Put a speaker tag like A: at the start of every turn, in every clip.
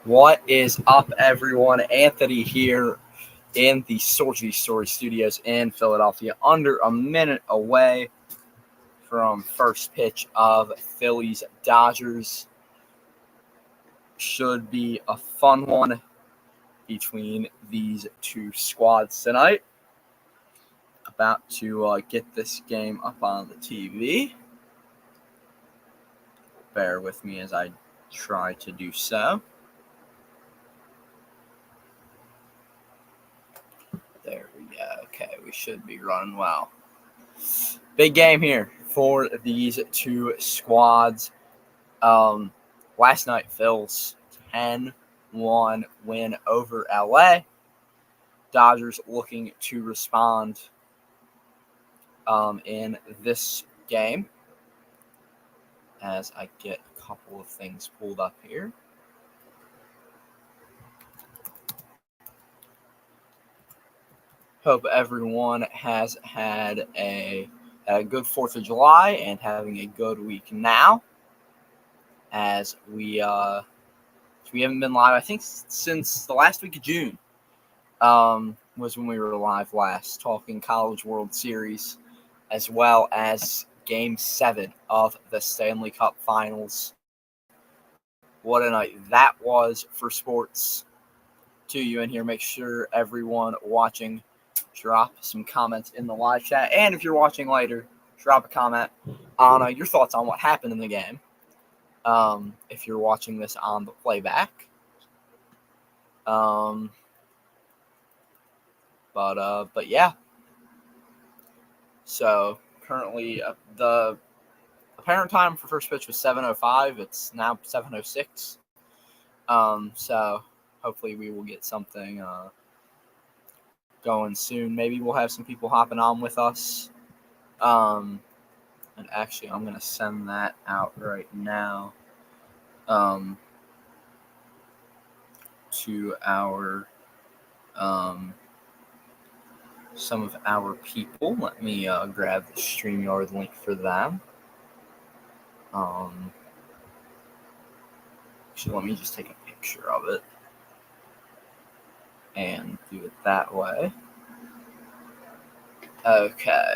A: What is up, everyone? Anthony here in the Sorgy Story Studios in Philadelphia, under a minute away from first pitch of Phillies Dodgers. Should be a fun one between these two squads tonight. About to get this game up on the TV. Bear with me as I try to do so. There we go. Okay, we should be running well. Big game here for these two squads. Last night, Phil's 10-1 win over LA. Dodgers looking to respond in this game. As I get a couple of things pulled up here. Hope everyone has had a good 4th of July and having a good week now. As we haven't been live, I think, since the last week of June was when we were live last, talking College World Series, as well as Game 7 of the Stanley Cup Finals. What a night that was for sports. To you in here, make sure everyone watching drop some comments in the live chat. And if you're watching later, drop a comment on your thoughts on what happened in the game. If you're watching this on the playback. But yeah. So currently the apparent time for first pitch was 7:05. It's now 7:06. So hopefully we will get something going soon. Maybe we'll have some people hopping on with us. And actually, I'm going to send that out right now to our some of our people. Let me grab the StreamYard link for them. Actually, let me just take a picture of it and do it that way. Okay.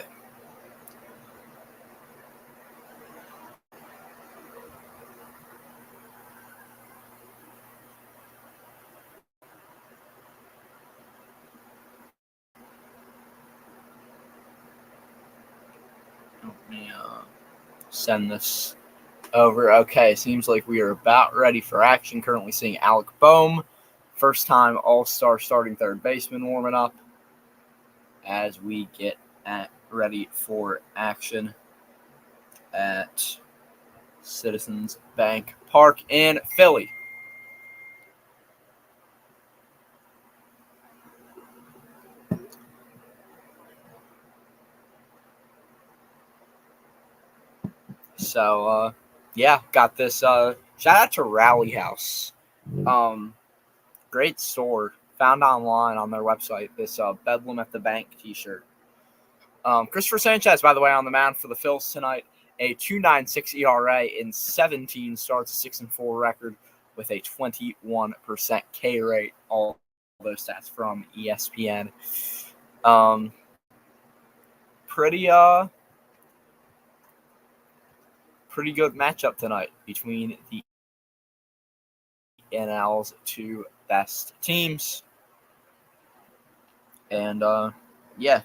A: Let me send this over. Okay, seems like we are about ready for action. Currently seeing Alec Boehm, first-time All-Star starting third baseman, warming up as we get ready for action at Citizens Bank Park in Philly. So, yeah, got this. Shout out to Rally House. Great store. Found online on their website this Bedlam at the Bank t-shirt. Christopher Sanchez, by the way, on the mound for the Phils tonight. A 2.96 ERA in 17 starts, a 6-4 record with a 21% K rate. All those stats from ESPN. Pretty good matchup tonight between the NL's two best teams. And, yeah.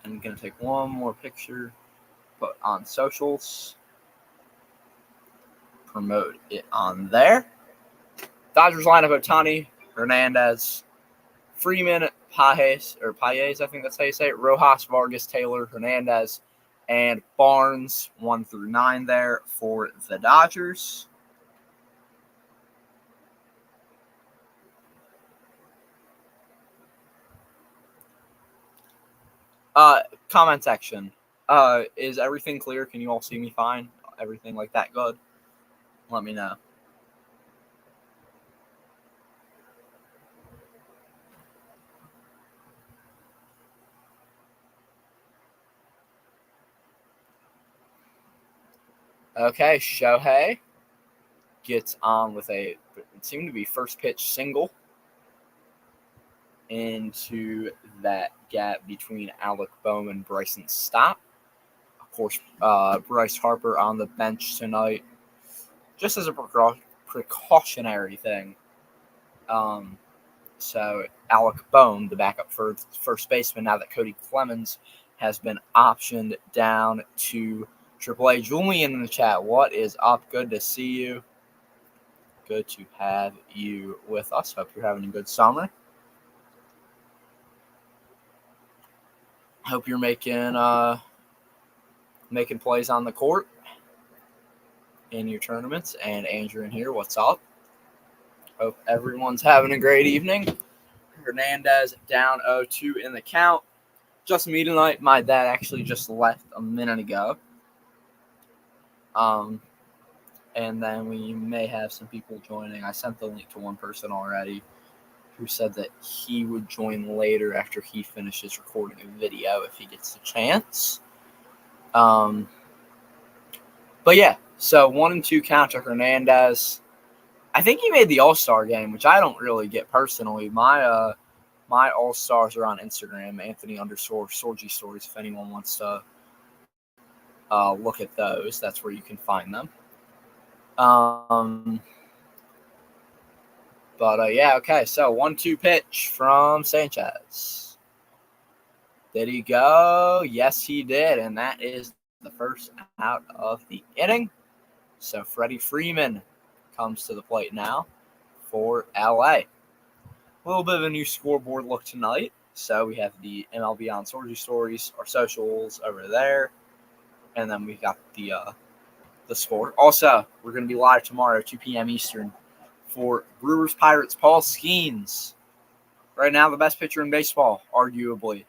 A: I'm going to take one more picture, put on socials, promote it on there. Dodgers lineup: Ohtani, Hernandez, Freeman, Pages, I think that's how you say it, Rojas, Vargas, Taylor, Hernandez, and Barnes, 1 through 9 there for the Dodgers. Comment section. Is everything clear? Can you all see me fine? Everything like that good? Let me know. Okay, Shohei gets on with it seemed to be first pitch single into that gap between Alec Bohm and Bryson Stott. Of course, Bryce Harper on the bench tonight, just as a precautionary thing. So Alec Bohm, the backup for first baseman, now that Cody Clemens has been optioned down to AAA. Julian in the chat, what is up? Good to see you. Good to have you with us. Hope you're having a good summer. Hope you're making plays on the court in your tournaments. And Andrew in here, what's up? Hope everyone's having a great evening. Hernandez down 0-2 in the count. Just me tonight. My dad actually just left a minute ago. And then we may have some people joining. I sent the link to one person already who said that he would join later after he finishes recording a video if he gets the chance. But yeah, so 1-2 count to Hernandez. I think he made the All-Star game, which I don't really get personally. My All-Stars are on Instagram, Anthony_Sorgy Stories, if anyone wants to look at those. That's where you can find them. But yeah, okay. So 1-2 pitch from Sanchez. Did he go? Yes, he did, and that is the first out of the inning. So Freddie Freeman comes to the plate now for LA. A little bit of a new scoreboard look tonight. So we have the MLB on Sorgy Stories, our socials over there, and then we got the score. Also, we're going to be live tomorrow, 2 p.m. Eastern, for Brewers Pirates. Paul Skeens, right now the best pitcher in baseball, arguably,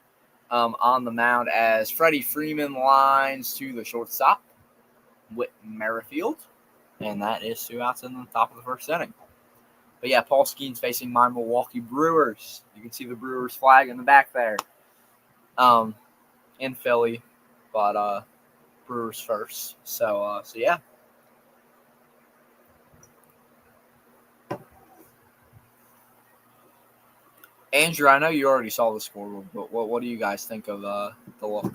A: on the mound as Freddie Freeman lines to the shortstop, Whit Merrifield, and that is 2 outs in the top of the first inning. But yeah, Paul Skeens facing my Milwaukee Brewers. You can see the Brewers flag in the back there, in Philly, but Brewers first. So yeah. Andrew, I know you already saw the scoreboard, but what do you guys think of the look?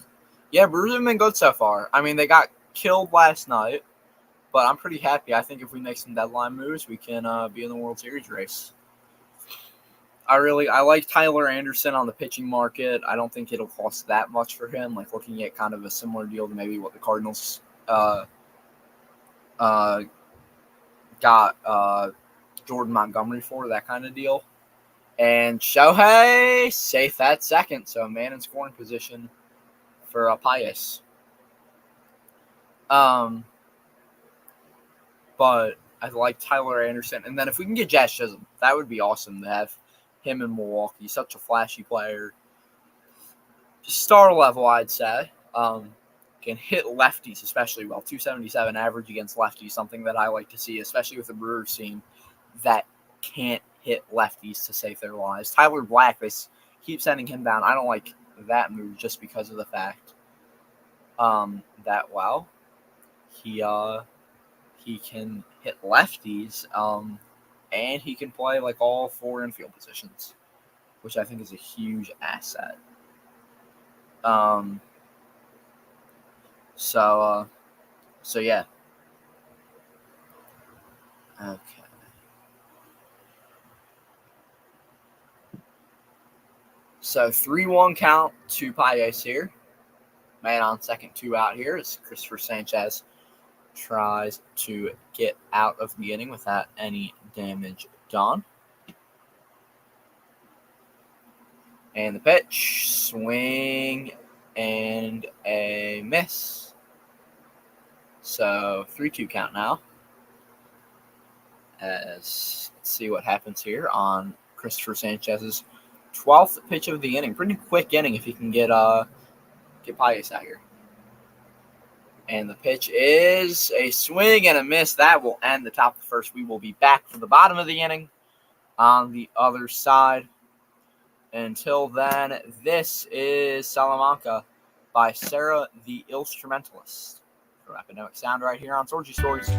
A: Yeah, Brewers have been good so far. I mean, they got killed last night, but I'm pretty happy. I think if we make some deadline moves, we can be in the World Series race. I like Tyler Anderson on the pitching market. I don't think it'll cost that much for him. Like looking at kind of a similar deal to maybe what the Cardinals got Jordan Montgomery for, that kind of deal. And Shohei safe at second, so a man in scoring position for Pius. But I like Tyler Anderson, and then if we can get Jazz Chisholm, that would be awesome to have him in Milwaukee. Such a flashy player, star level, I'd say. Can hit lefties especially well. 277 average against lefties, something that I like to see, especially with the Brewers team that can't hit lefties to save their lives. Tyler Black, they keep sending him down. I don't like that move just because of the fact that he can hit lefties and he can play like all 4 infield positions, which I think is a huge asset. So yeah. Okay. So 3-1 count to Paez here. Man on second, 2 out here as Christopher Sanchez tries to get out of the inning without any damage done. And the pitch, swing, and a miss. So 3-2 count now. Let's see what happens here on Christopher Sanchez's 12th pitch of the inning. Pretty quick inning if he can get Paez out here. And the pitch is a swing and a miss. That will end the top of the first. We will be back for the bottom of the inning on the other side. Until then, this is Salamanca by Sarah the Instrumentalist. from Epidemic Sound right here on Sorgy Stories.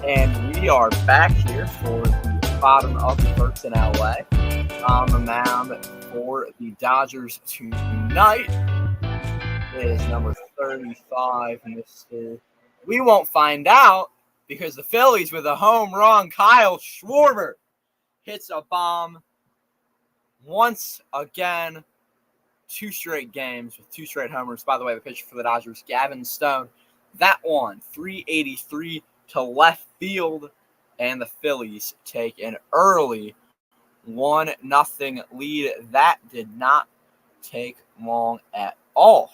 A: And we are back here for the bottom of the first in LA. On the mound for the Dodgers tonight is number 35, Mr. We won't find out because the Phillies with a home run, Kyle Schwarber hits a bomb once again. 2 straight games with 2 straight homers. By the way, the pitcher for the Dodgers, Gavin Stone, that one, 383 to left field, and the Phillies take an early 1-0 lead. That did not take long at all.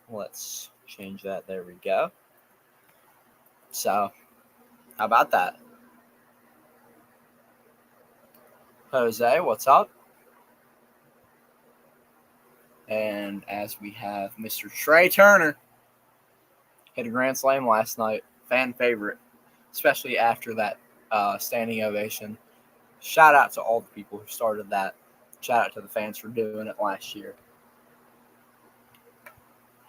A: Let's change that. There we go. So, how about that? Jose, what's up? And as we have Mr. Trey Turner, hit a grand slam last night. Fan favorite, especially after that standing ovation. Shout out to all the people who started that. Shout out to the fans for doing it last year.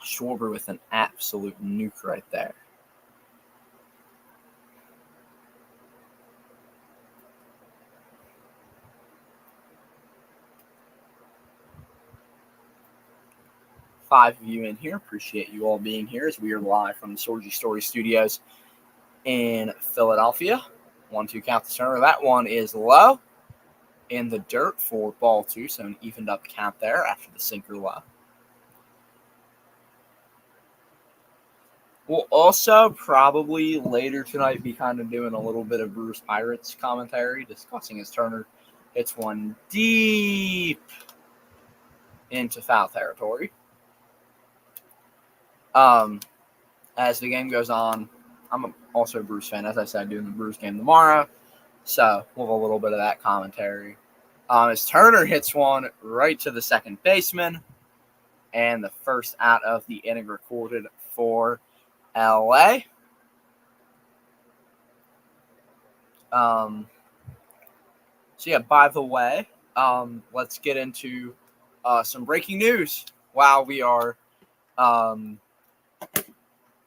A: Schwarber with an absolute nuke right there. Five of you in here. Appreciate you all being here as we are live from the Sorgy Story Studios in Philadelphia. 1-2 count the center. That one is low in the dirt for ball 2, so an evened up count there after the sinker low. We'll also probably later tonight be kind of doing a little bit of Brewers Pirates commentary, discussing as Turner hits one deep into foul territory. As the game goes on, I'm also a Brewers fan, as I said, doing the Brewers game tomorrow. So we'll have a little bit of that commentary. As Turner hits one right to the second baseman, and the first out of the inning recorded for LA. So yeah, by the way, let's get into some breaking news while we are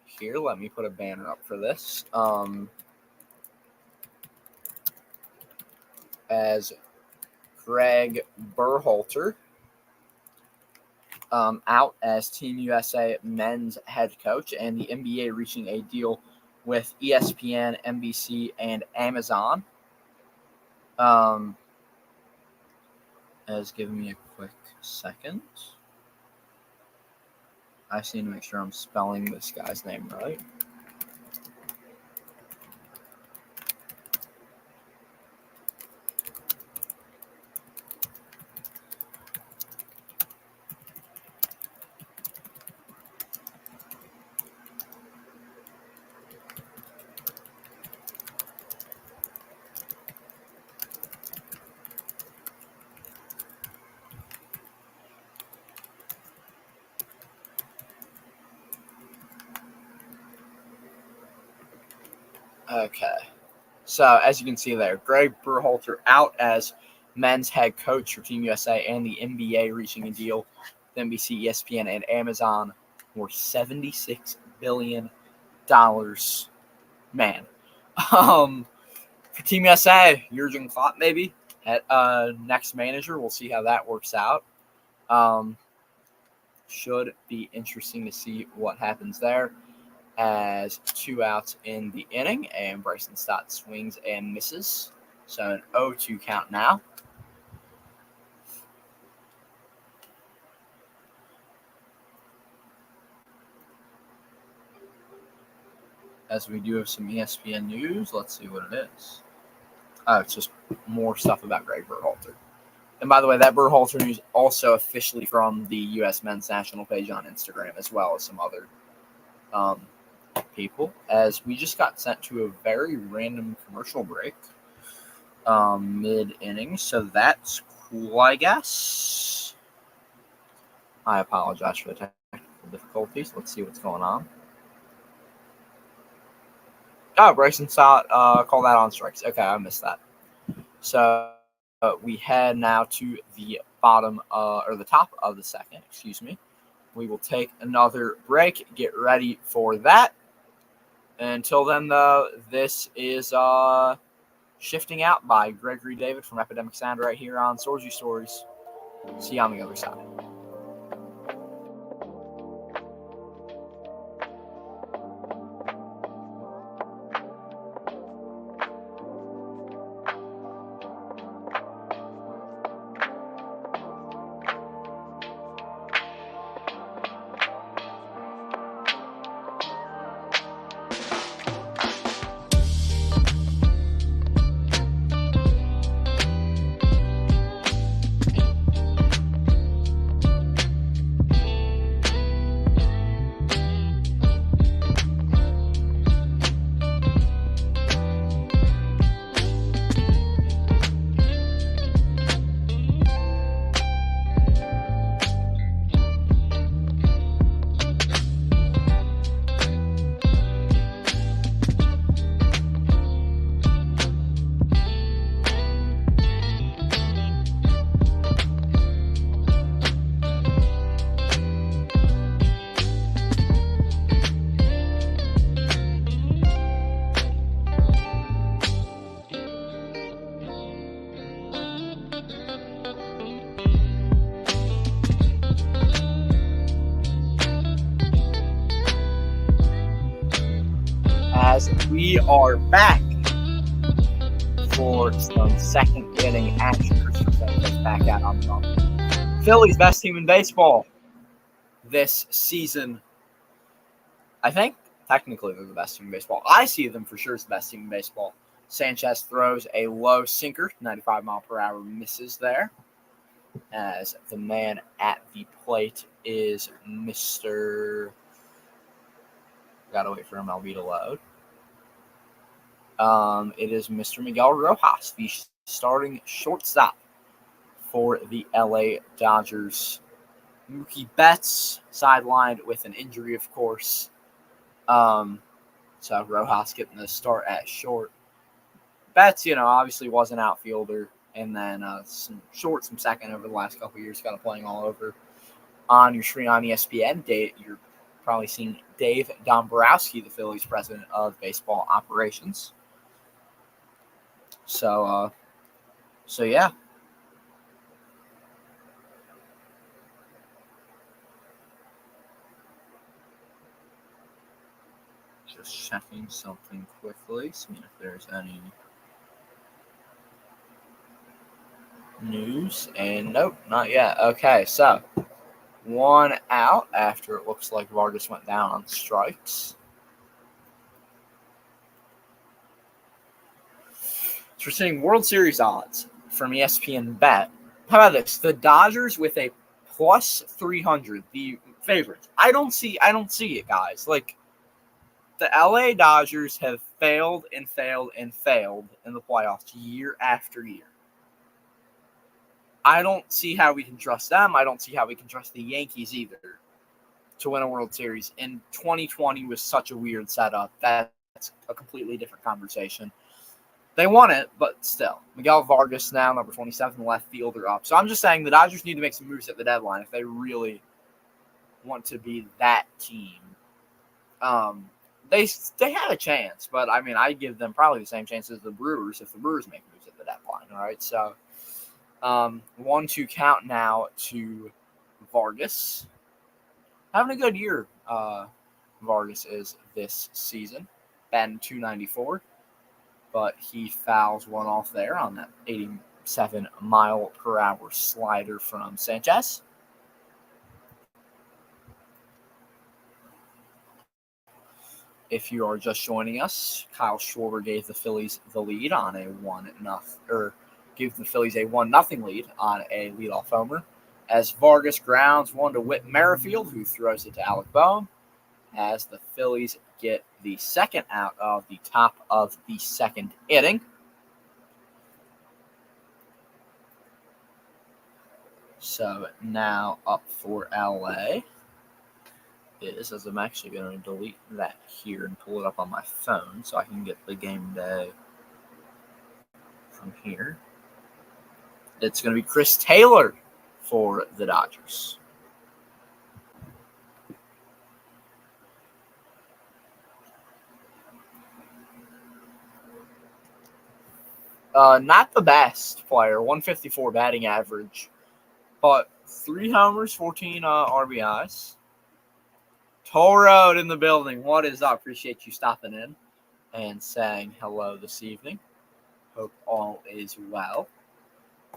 A: here. Let me put a banner up for this. As Greg Berhalter out as Team USA men's head coach, and the NBA reaching a deal with ESPN, NBC, and Amazon. As give me a quick second. I just need to make sure I'm spelling this guy's name right. Okay. So, as you can see there, Greg Berhalter out as men's head coach for Team USA, and the NBA reaching a deal with NBC, ESPN, and Amazon for $76 billion. Man. For Team USA, Jurgen Klopp maybe at next manager. We'll see how that works out. Should be interesting to see what happens there. As 2 outs in the inning, and Bryson Stott swings and misses. So an 0-2 count now. As we do have some ESPN news, let's see what it is. Oh, it's just more stuff about Greg Berhalter. And by the way, that Berhalter news also officially from the U.S. men's national page on Instagram, as well as some other people, as we just got sent to a very random commercial break mid-inning, so that's cool, I guess. I apologize for the technical difficulties. Let's see what's going on. Oh, Bryson Stott called that on strikes. Okay, I missed that. So we head now to the bottom or the top of the second. Excuse me. We will take another break. Get ready for that. Until then, though, this is Shifting Out by Gregory David from Epidemic Sound right here on Sorgy Stories. See you on the other side. As we are back for some second inning action. Christopher Sanchez back out on the mound. Phillies, best team in baseball this season. I think technically they're the best team in baseball. I see them for sure as the best team in baseball. Sanchez throws a low sinker, 95 mile per hour, misses there. As the man at the plate is Mr. Gotta wait for MLB to load. It is Mr. Miguel Rojas, the starting shortstop for the LA Dodgers. Mookie Betts sidelined with an injury, of course. So Rojas getting the start at short. Betts, obviously was an outfielder, and then some second over the last couple of years, kind of playing all over. On your screen on ESPN, you're probably seeing Dave Dombrowski, the Phillies president of baseball operations. So yeah. Just checking something quickly, seeing if there's any news. And nope, not yet. Okay, so 1 out after it looks like Vargas went down on strikes. So we're seeing World Series odds from ESPN Bet. How about this? The Dodgers with a plus 300, the favorites. I don't see it, guys. Like, the LA Dodgers have failed and failed and failed in the playoffs year after year. I don't see how we can trust them. I don't see how we can trust the Yankees either to win a World Series. And 2020 was such a weird setup. That's a completely different conversation. They won it, but still. Miguel Vargas now, number 27, left fielder up. So I'm just saying the Dodgers need to make some moves at the deadline if they really want to be that team. They had a chance, but I mean, I give them probably the same chance as the Brewers if the Brewers make moves at the deadline. All right, so 1-2 count now to Vargas. Having a good year, Vargas is this season. Batting .294, but he fouls one off there on that 87-mile-per-hour slider from Sanchez. If you are just joining us, Kyle Schwarber gave the Phillies the lead on a 1-0, gave the Phillies a 1-0 lead on a leadoff homer, as Vargas grounds one to Whit Merrifield, who throws it to Alec Boehm, as the Phillies get the second out of the top of the second inning. So now up for LA is, as I'm actually going to delete that here and pull it up on my phone so I can get the game day from here. It's going to be Chris Taylor for the Dodgers. Not the best player, 154 batting average, but 3 homers, 14 RBIs. Toll Road in the building. What is up? Appreciate you stopping in and saying hello this evening. Hope all is well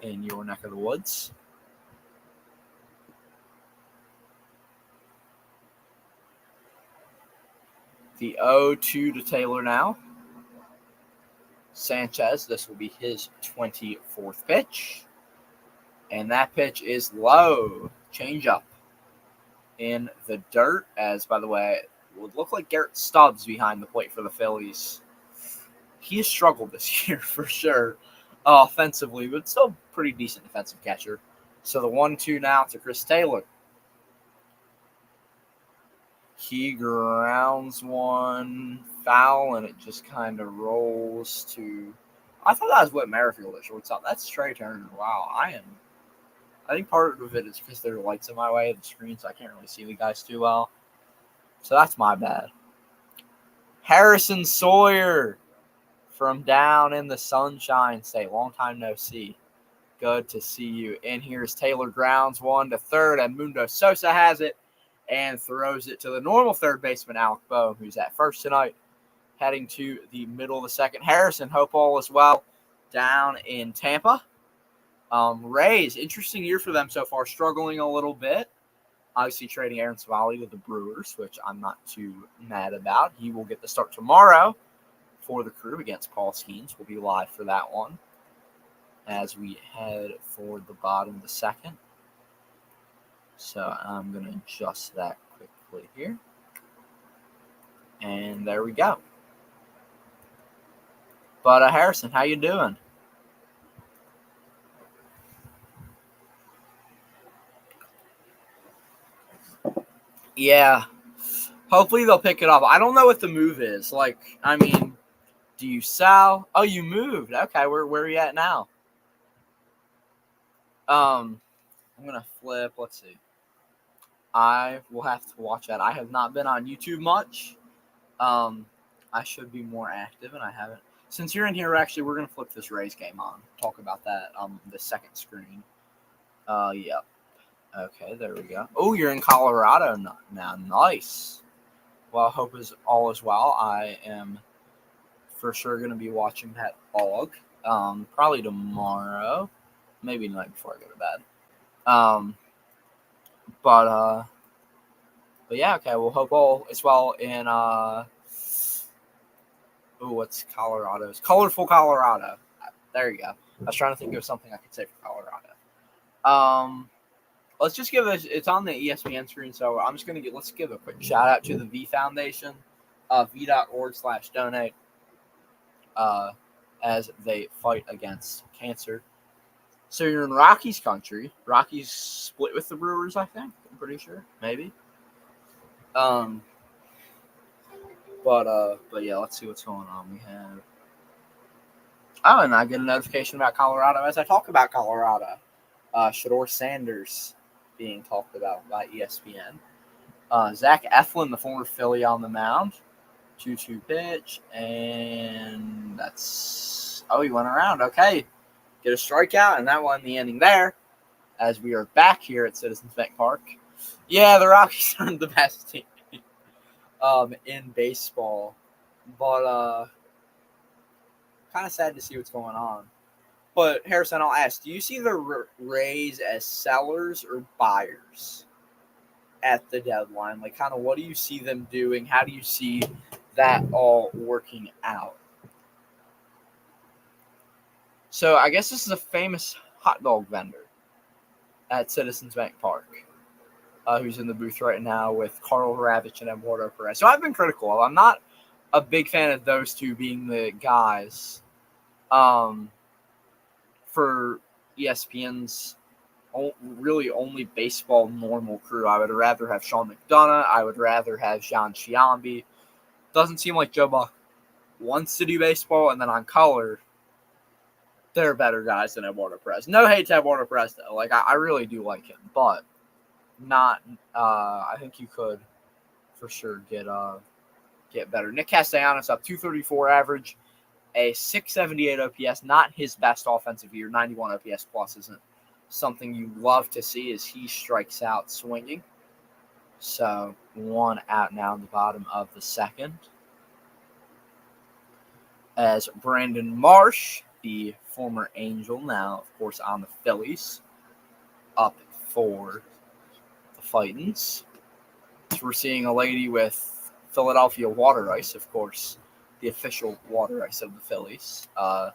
A: in your neck of the woods. The 0-2 to Taylor now. Sanchez, this will be his 24th pitch. And that pitch is low. Change up in the dirt, as, by the way, it would look like Garrett Stubbs behind the plate for the Phillies. He has struggled this year for sure offensively, but still pretty decent defensive catcher. So the 1-2 now to Chris Taylor. He grounds one foul, and it just kind of rolls to. I thought that was Whit Merrifield at shortstop. That's Trey Turner. Wow, I think part of it is because there are lights in my way of the screen, so I can't really see the guys too well. So that's my bad. Harrison Sawyer from down in the Sunshine State. Long time no see. Good to see you. And here's Taylor grounds one to third, and Mundo Sosa has it and throws it to the normal third baseman, Alec Boehm, who's at first tonight, heading to the middle of the second. Harrison, hope all is well down in Tampa. Rays, interesting year for them so far, struggling a little bit. Obviously trading Aaron Savali to the Brewers, which I'm not too mad about. He will get the start tomorrow for the Crew against Paul Skeens. We'll be live for that one as we head for the bottom of the second. So I'm going to adjust that quickly here. And there we go. But Harrison, how you doing? Yeah. Hopefully they'll pick it up. I don't know what the move is. Like, I mean, do you sell? Oh, you moved. Okay, where are you at now? I'm gonna flip. Let's see. I will have to watch that. I have not been on YouTube much. I should be more active, and I haven't. Since you're in here, we're gonna flip this Rays game on. Talk about that on the second screen. Yep. Okay, there we go. Oh, you're in Colorado now. Nice. Well, I hope all is well. I am for sure gonna be watching that vlog. Probably tomorrow, maybe the night before I go to bed. But yeah, okay. We'll hope all is well in what's Colorado's? Colorful Colorado. There you go. I was trying to think of something I could say for Colorado. Let's just give it's on the ESPN screen, so I'm just let's give a quick shout out to the V Foundation, v.org/donate, as they fight against cancer. So you're in Rockies country. Rockies split with the Brewers, I think. I'm pretty sure, maybe. But yeah, let's see what's going on. We have. Oh, and I get a notification about Colorado as I talk about Colorado. Shador Sanders being talked about by ESPN. Zach Eflin, the former Philly, on the mound. 2-2 pitch, and that's. Oh, he went around. Okay. Get a strikeout, and that won the inning there, as we are back here at Citizens Bank Park. Yeah, the Rockies aren't the best team in baseball, but kind of sad to see what's going on. But Harrison, I'll ask: do you see the Rays as sellers or buyers at the deadline? Like, kind of, what do you see them doing? How do you see that all working out? So I guess this is a famous hot dog vendor at Citizens Bank Park, who's in the booth right now with Carl Ravitch and Eduardo Perez. So I've been critical of. I'm not a big fan of those two being the guys for ESPN's really only baseball normal crew. I would rather have Sean McDonough. I would rather have John Chiambi. Doesn't seem like Joe Buck wants to do baseball, and then on color, they're better guys than Eduardo Perez. No hate to Eduardo Perez, though. Like, I really do like him, but not. I think you could for sure get better. Nick Castellanos up 234 average, a 678 OPS. Not his best offensive year. 91 OPS plus isn't something you love to see as he strikes out swinging. So 1 out now in the bottom of the second. As Brandon Marsh, the former Angel, now, of course, on the Phillies, up for the Fightins. So we're seeing a lady with Philadelphia water ice, of course, the official water ice of the Phillies. I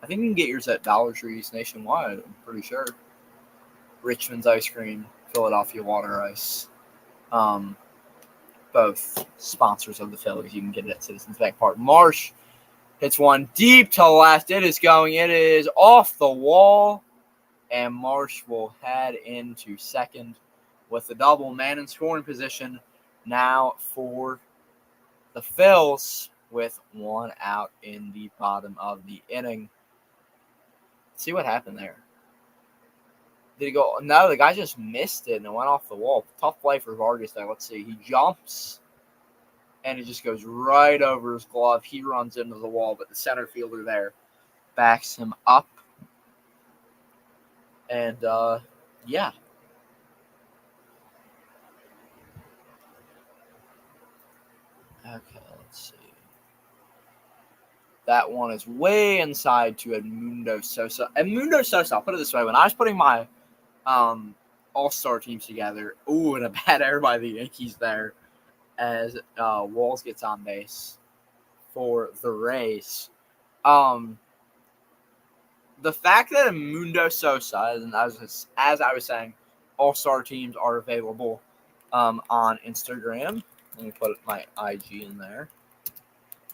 A: think you can get yours at Dollar Trees nationwide, I'm pretty sure. Richmond's Ice Cream, Philadelphia water ice. Both sponsors of the Phillies. You can get it at Citizens Bank Park. Marsh hits one deep to left. It is going. It is off the wall. And Marsh will head into second with the double. Man in scoring position now for the Phils with 1 out in the bottom of the inning. Let's see what happened there. Did he go? No, the guy just missed it and it went off the wall. Tough play for Vargas there. Let's see. He jumps. And it just goes right over his glove. He runs into the wall, but the center fielder there backs him up. And, yeah. Okay, let's see. That one is way inside to Edmundo Sosa. Edmundo Sosa, I'll put it this way. When I was putting my all-star teams together, and a bad error by the Yankees there, as Walls gets on base for the Rays. The fact that Edmundo Sosa, and as I was saying, all-star teams are available on Instagram. Let me put my IG in there.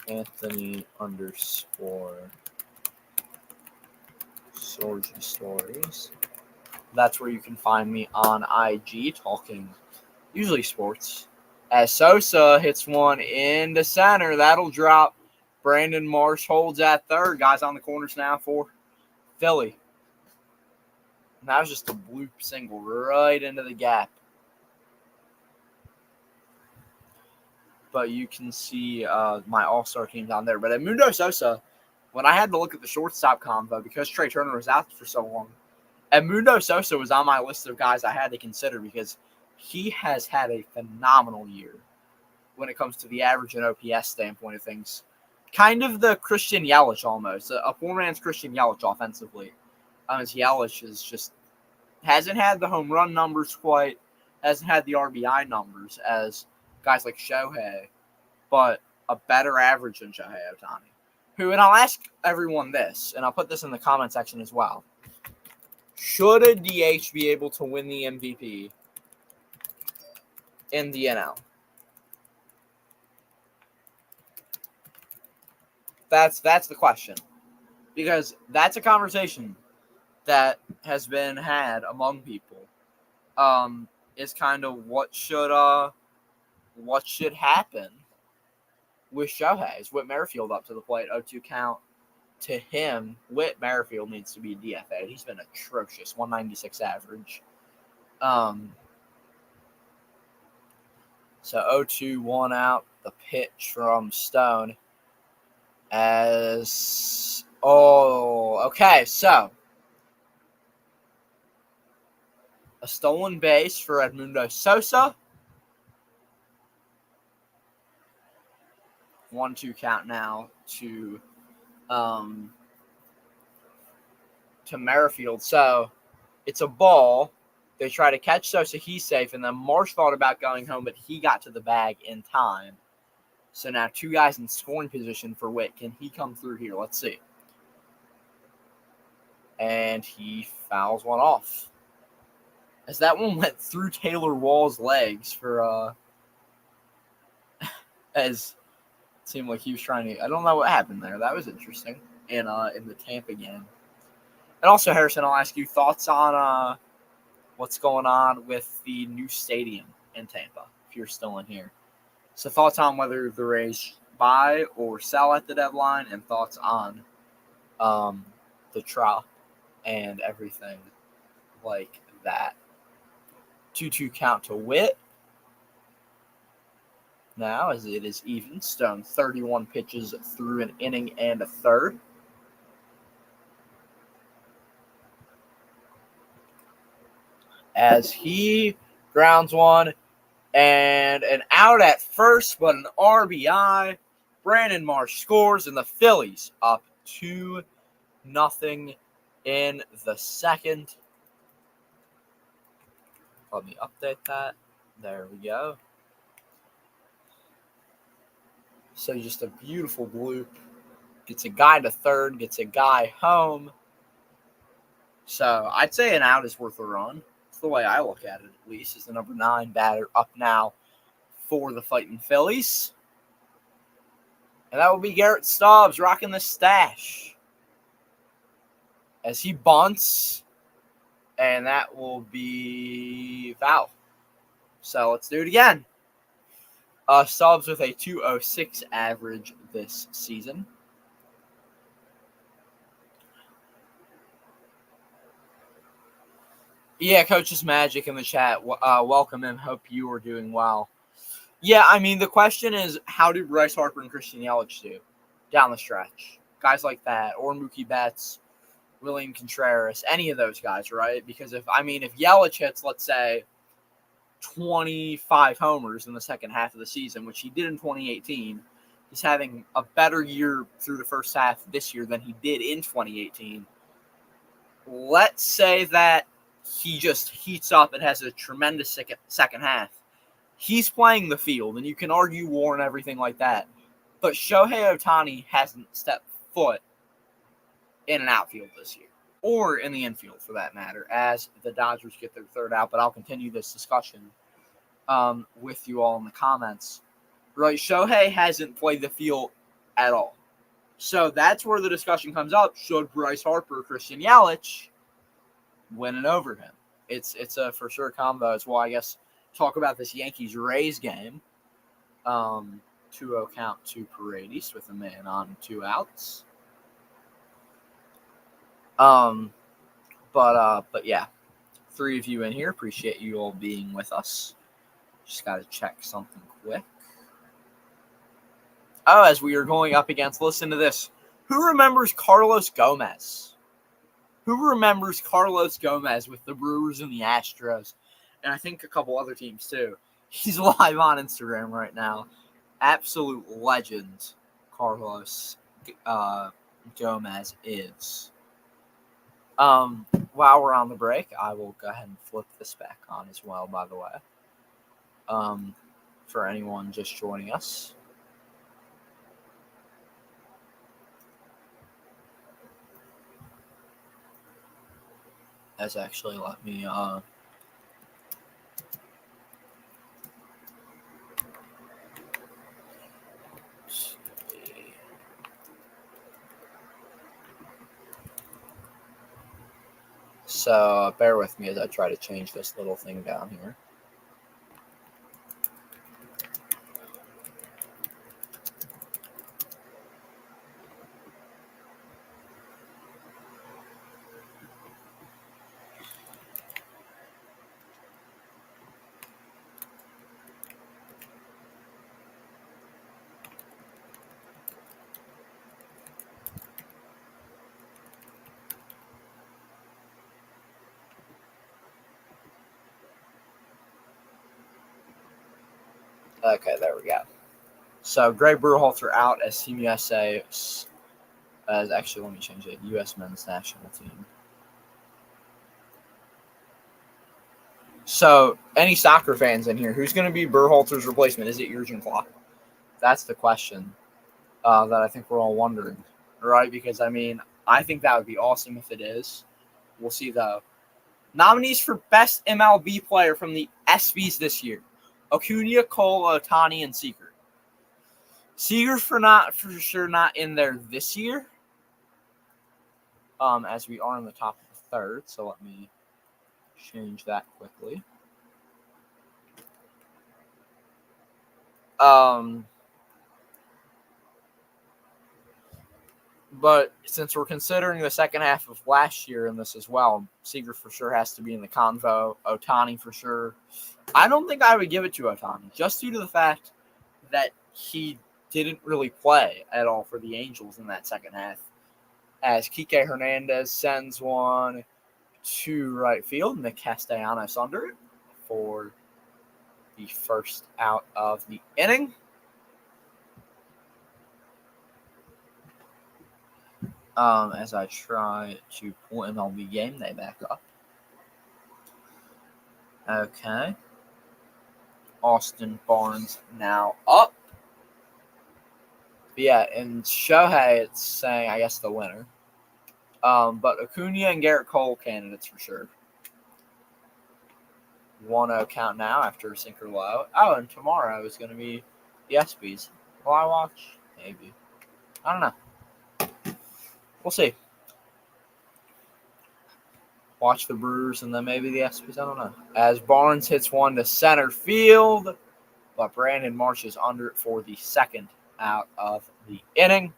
A: Anthony _ Sorgy Stories. That's where you can find me on IG, talking usually sports As Sosa hits one into center, that'll drop. Brandon Marsh holds at third. Guys on the corners now for Philly. And that was just a bloop single right into the gap. But you can see my all-star teams on there. But Edmundo Sosa, when I had to look at the shortstop combo, because Trey Turner was out for so long, Edmundo Sosa was on my list of guys I had to consider because he has had a phenomenal year when it comes to the average and OPS standpoint of things. Kind of the Christian Yelich almost, a poor man's Christian Yelich offensively. As Yelich is just hasn't had the home run numbers quite, hasn't had the RBI numbers as guys like Shohei, but a better average than Shohei Ohtani. Who, and I'll ask everyone this, and I'll put this in the comment section as well. Should a DH be able to win the MVP in the NL? That's the question. Because that's a conversation that has been had among people. Is kind of what should happen with Shohei? Is Whit Merrifield up to the plate? 0-2 count to him. Whit Merrifield needs to be DFA'd. He's been atrocious. 196 average. So 0-2, 1 out. The pitch from Stone. Okay, so a stolen base for Edmundo Sosa. 1-2 count now to Merrifield. So it's a ball. They try to catch Sosa. He's safe. And then Marsh thought about going home, but he got to the bag in time. So now two guys in scoring position for Witt. Can he come through here? Let's see. And he fouls one off. As that one went through Taylor Wall's legs for as it seemed like he was trying to. I don't know what happened there. That was interesting in the Tampa game. And also, Harrison, I'll ask you thoughts on what's going on with the new stadium in Tampa, if you're still in here. So thoughts on whether the Rays buy or sell at the deadline, and thoughts on the Trop and everything like that. 2-2 count to Witt. Now, as it is even, Stone 31 pitches through an inning and a third. As he grounds one and an out at first, but an RBI. Brandon Marsh scores, and the Phillies up 2-0 in the second. Let me update that. There we go. So just a beautiful bloop. Gets a guy to third, gets a guy home. So I'd say an out is worth a run. That's the way I look at it, at least, is the number 9 batter up now for the Fighting Phillies. And that will be Garrett Stubbs rocking the stash. As he bunts, and that will be foul. So let's do it again. Stubbs with a 2.06 average this season. Yeah, Coach's Magic in the chat. Welcome him. Hope you are doing well. Yeah, I mean, the question is, how do Bryce Harper and Christian Yelich do down the stretch? Guys like that, or Mookie Betts, William Contreras, any of those guys, right? Because if Yelich hits, let's say, 25 homers in the second half of the season, which he did in 2018, he's having a better year through the first half this year than he did in 2018. Let's say that he just heats up and has a tremendous second half. He's playing the field, and you can argue WAR and everything like that. But Shohei Ohtani hasn't stepped foot in an outfield this year, or in the infield for that matter, as the Dodgers get their third out. But I'll continue this discussion with you all in the comments. Right, Shohei hasn't played the field at all. So that's where the discussion comes up. Should Bryce Harper or Christian Yelich win it over him? It's a for sure combo as well. I guess talk about this Yankees-Rays game. 2-0 count to Paredes with a man on 2 outs. But yeah, 3 of you in here. Appreciate you all being with us. Just got to check something quick. Oh, as we are going up against, listen to this. Who remembers Carlos Gomez? Who remembers Carlos Gomez with the Brewers and the Astros? And I think a couple other teams too. He's live on Instagram right now. Absolute legend, Carlos Gomez is. While we're on the break, I will go ahead and flip this back on as well, by the way. For anyone just joining us. That's actually let me So bear with me as I try to change this little thing down here. Okay, there we go. So Greg Berhalter out as Team USA. Actually, let me change it. U.S. Men's National Team. So, any soccer fans in here, who's going to be Berhalter's replacement? Is it Jurgen Klopp? That's the question that I think we're all wondering, right? Because, I mean, I think that would be awesome if it is. We'll see, though. Nominees for Best MLB Player from the ESPYs this year. Acuna, Cole, Ohtani, and Seager. Seager for sure not in there this year. As we are in the top of the third. So let me change that quickly. But since we're considering the second half of last year in this as well, Seager for sure has to be in the convo. Ohtani for sure. I don't think I would give it to Ohtani, just due to the fact that he didn't really play at all for the Angels in that second half. As Kike Hernandez sends one to right field, Nick Castellanos under it for the first out of the inning. As I try to pull MLB Game Day back up. Okay. Austin Barnes now up. But yeah, and Shohei, it's saying, I guess, the winner. But Acuna and Garrett Cole candidates for sure. 1-0 count now after a sinker low. Oh, and tomorrow is going to be the ESPYs. Will I watch? Maybe. I don't know. We'll see. Watch the Brewers and then maybe the ESPYs. I don't know. As Barnes hits one to center field, but Brandon Marsh is under it for the second out of the inning.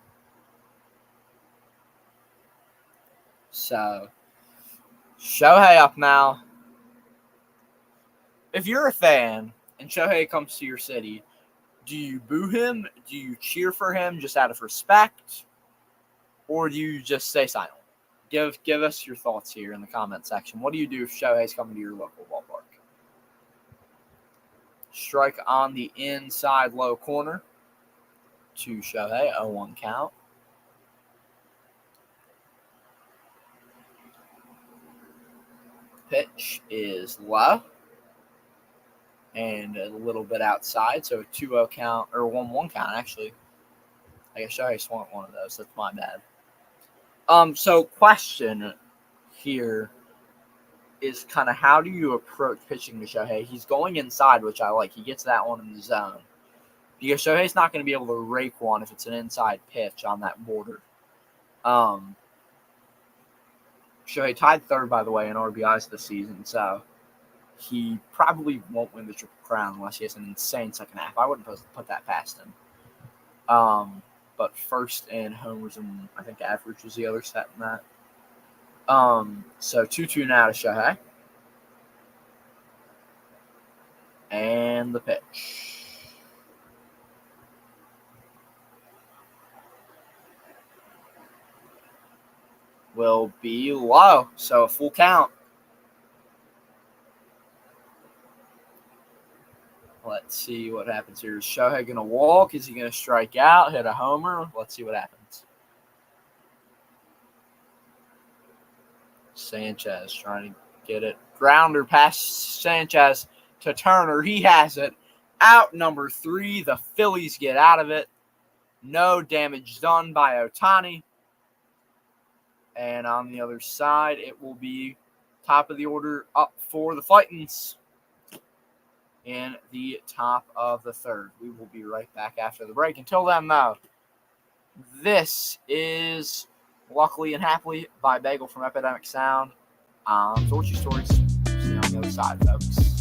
A: So, Shohei up now. If you're a fan and Shohei comes to your city, do you boo him? Do you cheer for him just out of respect? Or do you just stay silent? Give us your thoughts here in the comment section. What do you do if Shohei's coming to your local ballpark? Strike on the inside low corner to Shohei. 0-1 count. Pitch is low. And a little bit outside. So a 2-0 count, or 1-1 count, actually. I guess Shohei swung one of those. That's my bad. So question here is kind of how do you approach pitching to Shohei? He's going inside, which I like. He gets that one in the zone. Because Shohei's not going to be able to rake one if it's an inside pitch on that border. Shohei tied third, by the way, in RBIs this season. So he probably won't win the Triple Crown unless he has an insane second half. I wouldn't put that past him. But first in homers and I think average was the other stat in that. So 2-2 now to Shohei. And the pitch. Will be low. So a full count. Let's see what happens here. Is Shohei going to walk? Is he going to strike out, hit a homer? Let's see what happens. Sanchez trying to get it. Grounder past Sanchez to Turner. He has it. Out number 3. The Phillies get out of it. No damage done by Ohtani. And on the other side, it will be top of the order up for the Fightins in the top of the third. We will be right back after the break. Until then, though, this is Luckily and Happily by Bagel from Epidemic Sound. Torchy Stories. See you on the other side, folks.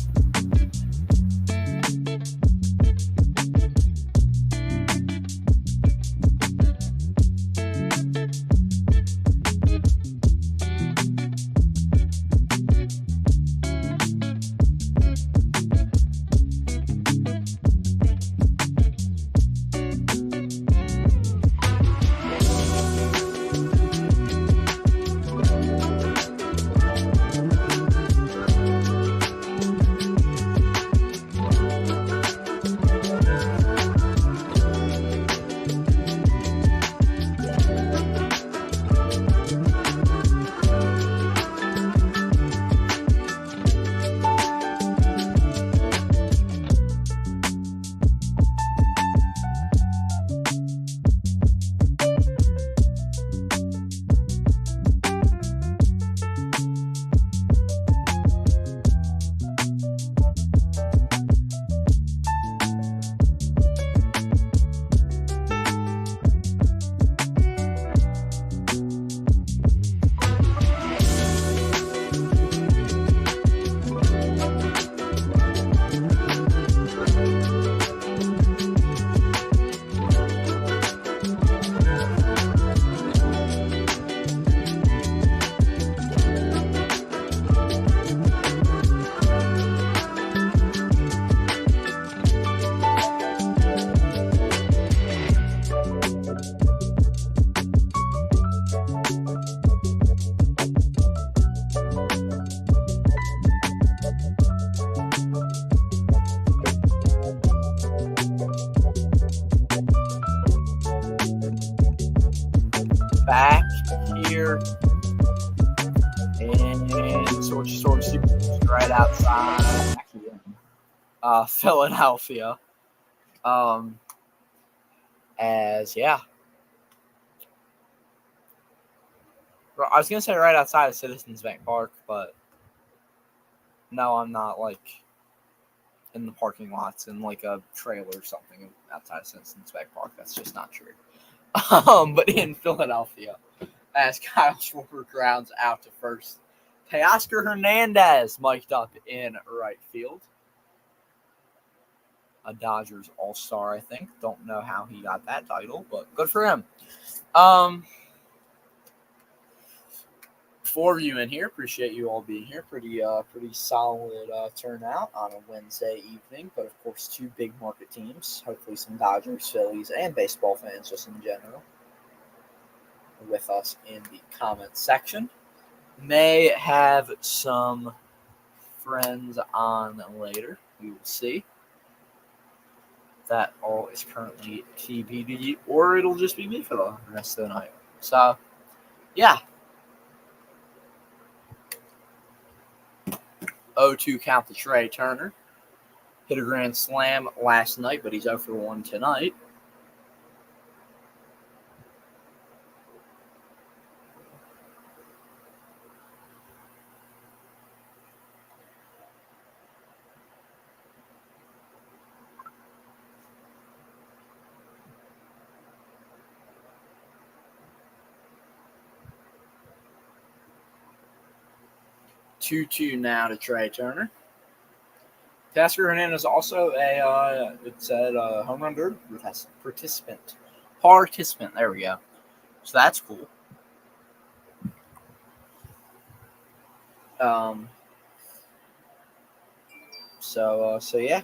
A: Back here in Torchy right outside Philadelphia. I was gonna say right outside of Citizens Bank Park, but no, I'm not in the parking lots in a trailer or something outside of Citizens Bank Park. That's just not true. But in Philadelphia, as Kyle Schwarber grounds out to first, Teoscar Hernandez mic'd up in right field. A Dodgers All-Star, I think. Don't know how he got that title, but good for him. 4 of you in here. Appreciate you all being here. Pretty solid turnout on a Wednesday evening. But, of course, 2 big market teams. Hopefully some Dodgers, Phillies, and baseball fans just in general with us in the comment section. May have some friends on later. We will see. That all is currently TBD, or it'll just be me for the rest of the night. So, yeah. 0-2 count to Trey Turner. Hit a grand slam last night, but he's 0 for 1 tonight. Two now to Trey Turner. Teoscar Hernandez also it said home run derby participant. Participant. There we go. So that's cool. So yeah.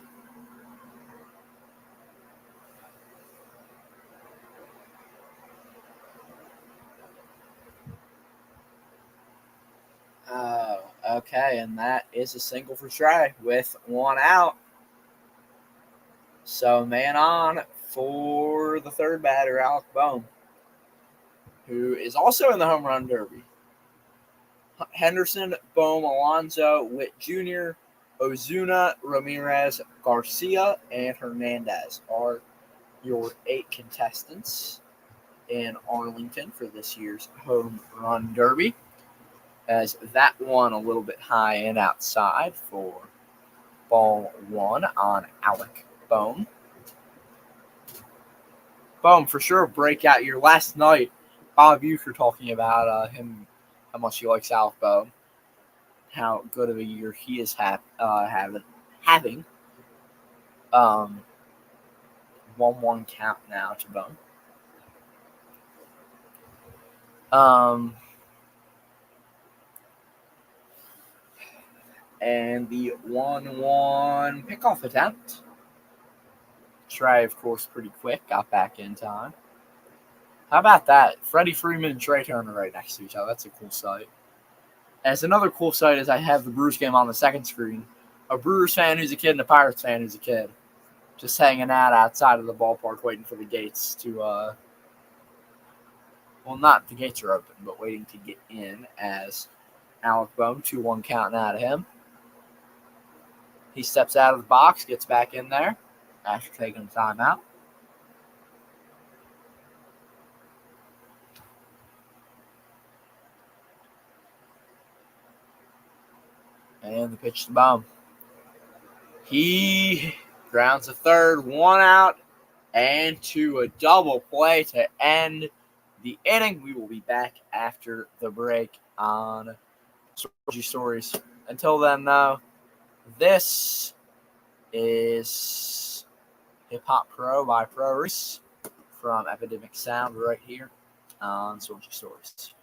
A: Oh, okay, and that is a single for Trey with one out. So man on for the third batter, Alec Bohm, who is also in the home run derby. Henderson, Bohm, Alonso, Witt Jr., Ozuna, Ramirez, Garcia, and Hernandez are your 8 contestants in Arlington for this year's home run derby. As that one a little bit high and outside for ball 1 on Alec Bohm. Bohm, for sure, breakout year. Last night, Bob Uecker talking about him, how much he likes Alec Bohm, how good of a year he is having. 1-1 count now to Bohm. And the 1-1 pickoff attempt. Trey, of course, pretty quick, got back in time. How about that? Freddie Freeman and Trey Turner right next to each other. That's a cool sight. As another cool sight is I have the Brewers game on the second screen. A Brewers fan who's a kid and a Pirates fan who's a kid. Just hanging out outside of the ballpark waiting for the gates to, well, not the gates are open, but waiting to get in as Alec Bohm, 2-1 counting out of him. He steps out of the box, gets back in there after taking a timeout. And the pitch to Bohm. He grounds a third, 1 out, and to a double play to end the inning. We will be back after the break on Sorgy Stories. Until then, though, this is Hip Hop Pro by Pro Reese from Epidemic Sound right here on Sorgy Stories.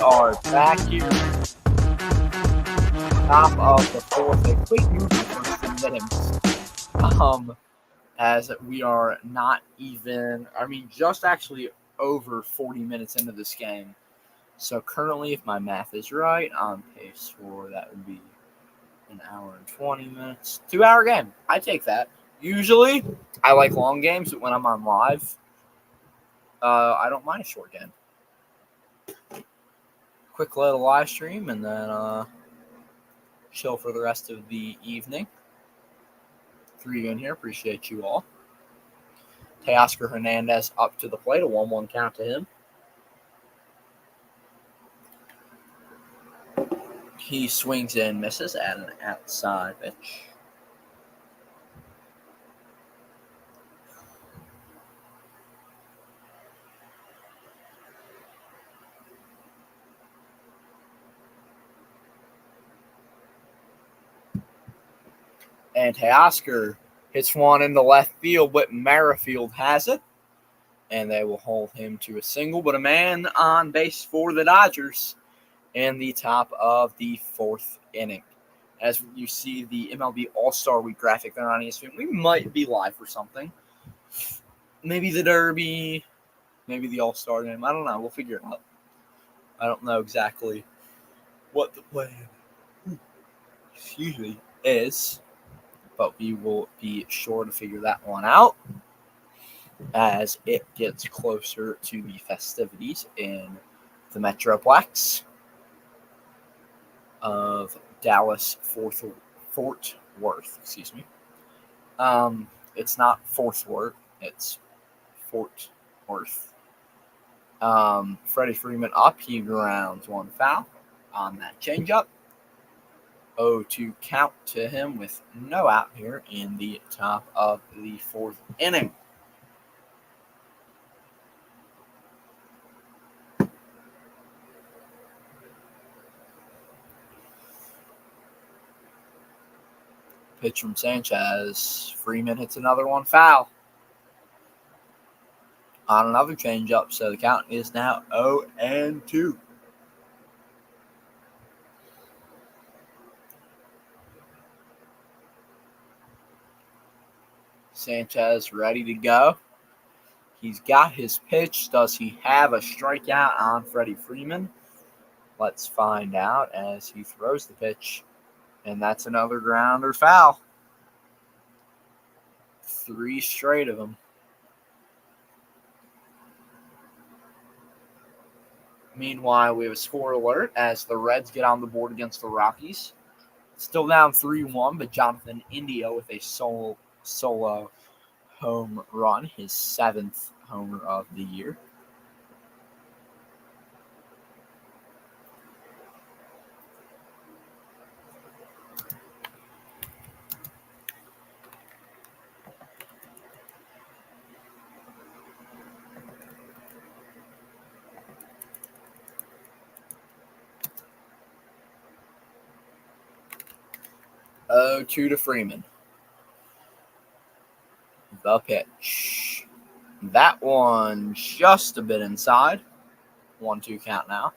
A: are back here. Top of the fourth. A quick move for some minutes. As we are not even, just actually over 40 minutes into this game. So currently, if my math is right, on pace for that would be an hour and 20 minutes. 2-hour game. I take that. Usually, I like long games, but when I'm on live, I don't mind a short game. Quick little live stream, and then chill for the rest of the evening. 3 in here. Appreciate you all. Teoscar Hernandez up to the plate. A 1-1 count to him. He swings and misses at an outside pitch. And Teoscar hits one into left field, but Merrifield has it. And they will hold him to a single, but a man on base for the Dodgers in the top of the fourth inning. As you see the MLB All-Star Week graphic there on ESPN, we might be live for something. Maybe the Derby, maybe the All-Star game. I don't know. We'll figure it out. I don't know exactly what the plan is, but we will be sure to figure that one out as it gets closer to the festivities in the Metroplex of Dallas Fort Worth. Excuse me. It's not Fort Worth. It's Fort Worth. Freddie Freeman up. He grounds one foul on that changeup. 0-2 count to him with no out here in the top of the fourth inning. Pitch from Sanchez. Freeman hits another one foul on another changeup, so the count is now 0-2. Sanchez ready to go. He's got his pitch. Does he have a strikeout on Freddie Freeman? Let's find out as he throws the pitch. And that's another grounder foul. 3 straight of them. Meanwhile, we have a score alert as the Reds get on the board against the Rockies. Still down 3-1, but Jonathan India with a solo home run, his 7th homer of the year. Oh, 2 to Freeman. The pitch. That one just a bit inside. 1-2 count now.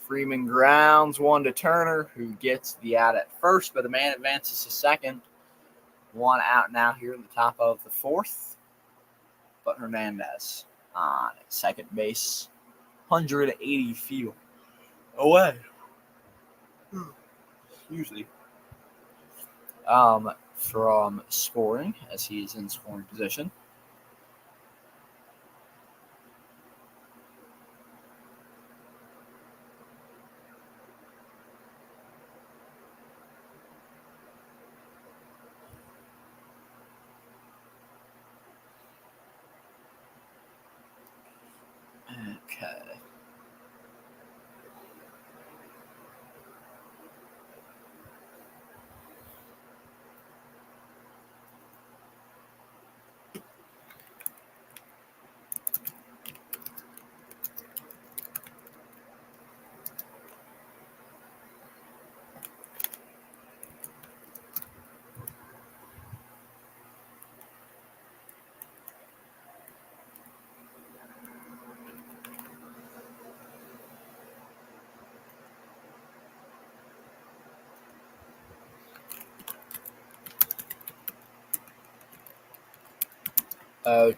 A: Freeman grounds one to Turner, who gets the out at first, but the man advances to second. 1 out now here in the top of the fourth. But Hernandez on second base, 180 feet away. Usually from scoring as he is in scoring position. Okay.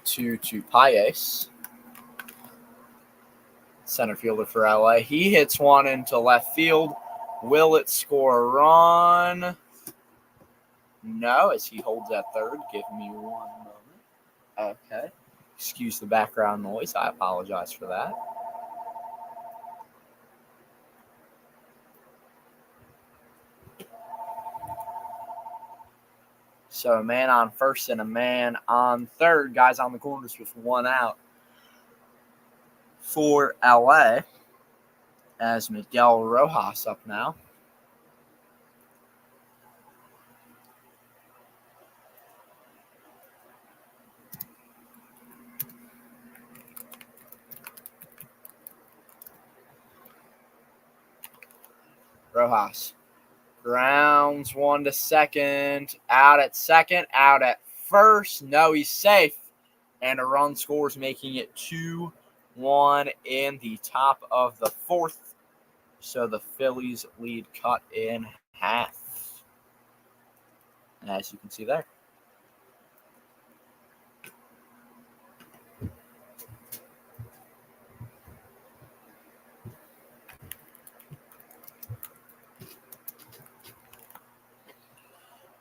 A: To Paez, center fielder for LA. He hits one into left field. Will it score a run? No, as he holds at third. Give me 1 moment. Okay. Excuse the background noise. I apologize for that. So a man on first and a man on third. Guys on the corners with 1 out for LA. As Miguel Rojas up now. Rojas grounds one to second. Out at second. Out at first. No, he's safe. And a run scores, making it 2-1 in the top of the fourth. So the Phillies lead cut in half, as you can see there.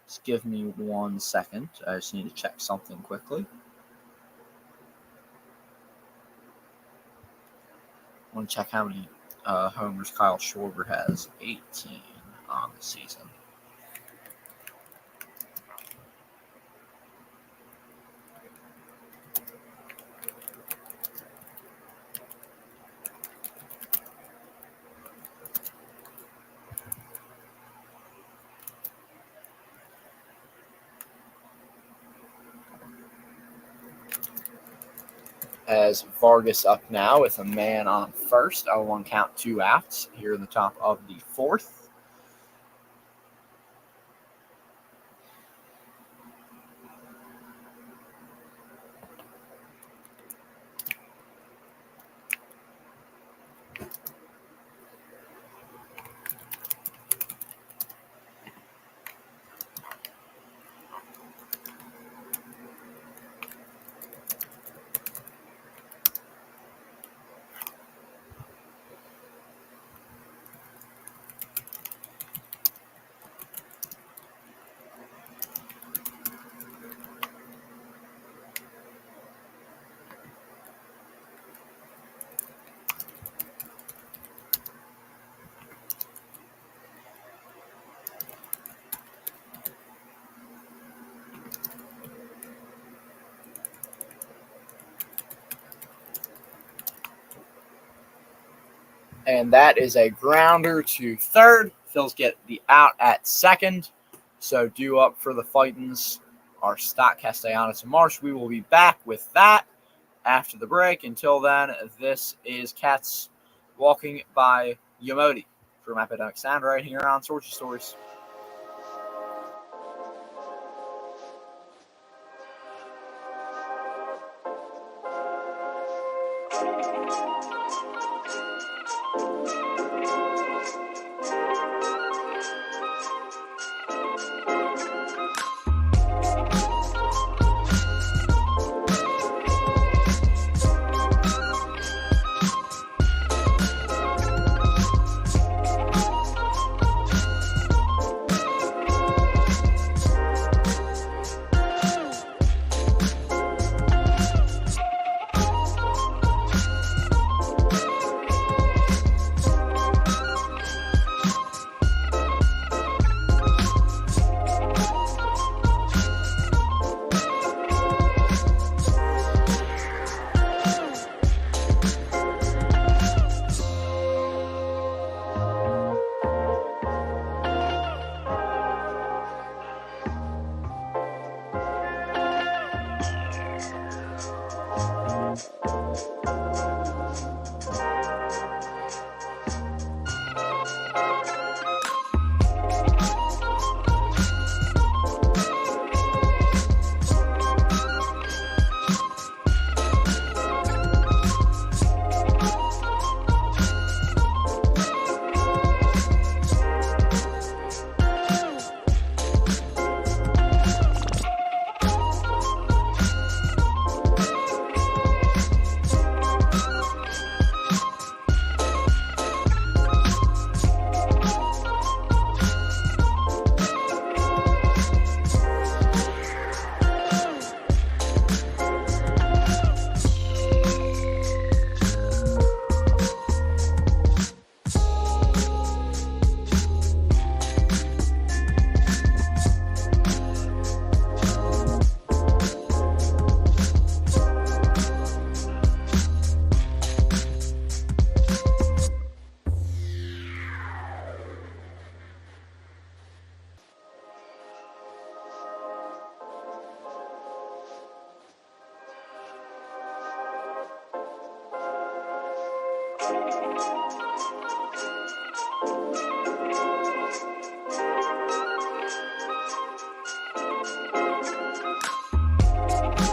A: Just give me 1 second. I just need to check something quickly. I want to check how many homers Kyle Schwarber has. 18 on the season. As Vargas up now with a man on first. 0-1 count, 2 outs here in the top of the fourth. And that is a grounder to third. Phils get the out at second. So due up for the Fightins are Stott, Castellanos, and Marsh. We will be back with that after the break. Until then, this is Cats Walking by Yamodi from Epidemic Sound right here on Sorcha Stories.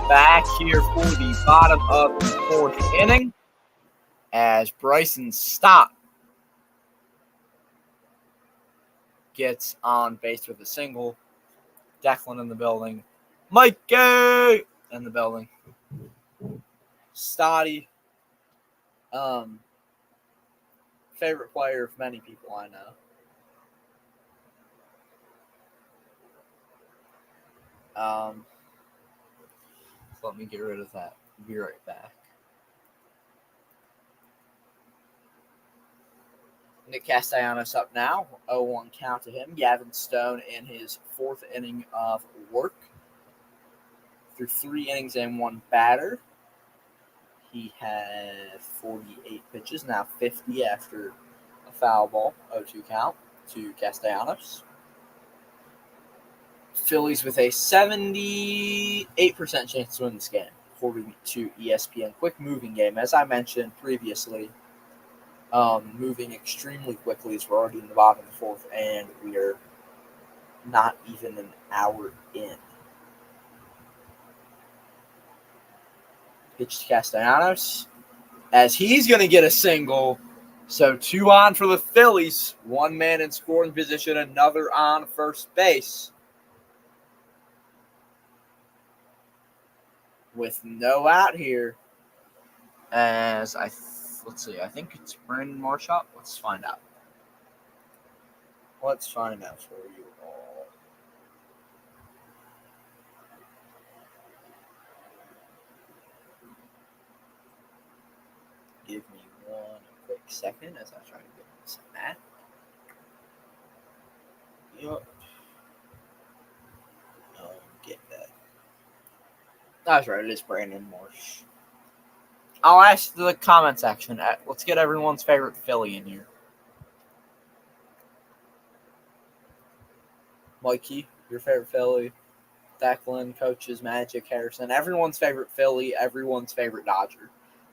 A: Back here for the bottom of the fourth inning as Bryson Stott gets on base with a single. Declan in the building. Mikey in the building. Stotty, favorite player of many people I know. Let me get rid of that. Be right back. Nick Castellanos up now. 0-1 count to him. Gavin Stone in his fourth inning of work. Through 3 innings and 1 batter. He had 48 pitches, now 50 after a foul ball. 0-2 count to Castellanos. Phillies with a 78% chance to win this game, according to ESPN. Quick moving game, as I mentioned previously. Moving extremely quickly as we're already in the bottom of the fourth, and we are not even an hour in. Pitch to Castellanos, as he's going to get a single. So 2 on for the Phillies. 1 man in scoring position, another on first base. With no out here, as let's see, I think it's Brandon Marshall. Let's find out. Let's find out for you all. Give me one quick second as I try to get this map. Yup. Get that. That's right, it is Brandon Marsh. I'll ask the comment section. Let's get everyone's favorite Philly in here. Mikey, your favorite Philly. Declan, coaches, Magic, Harrison. Everyone's favorite Philly, everyone's favorite Dodger.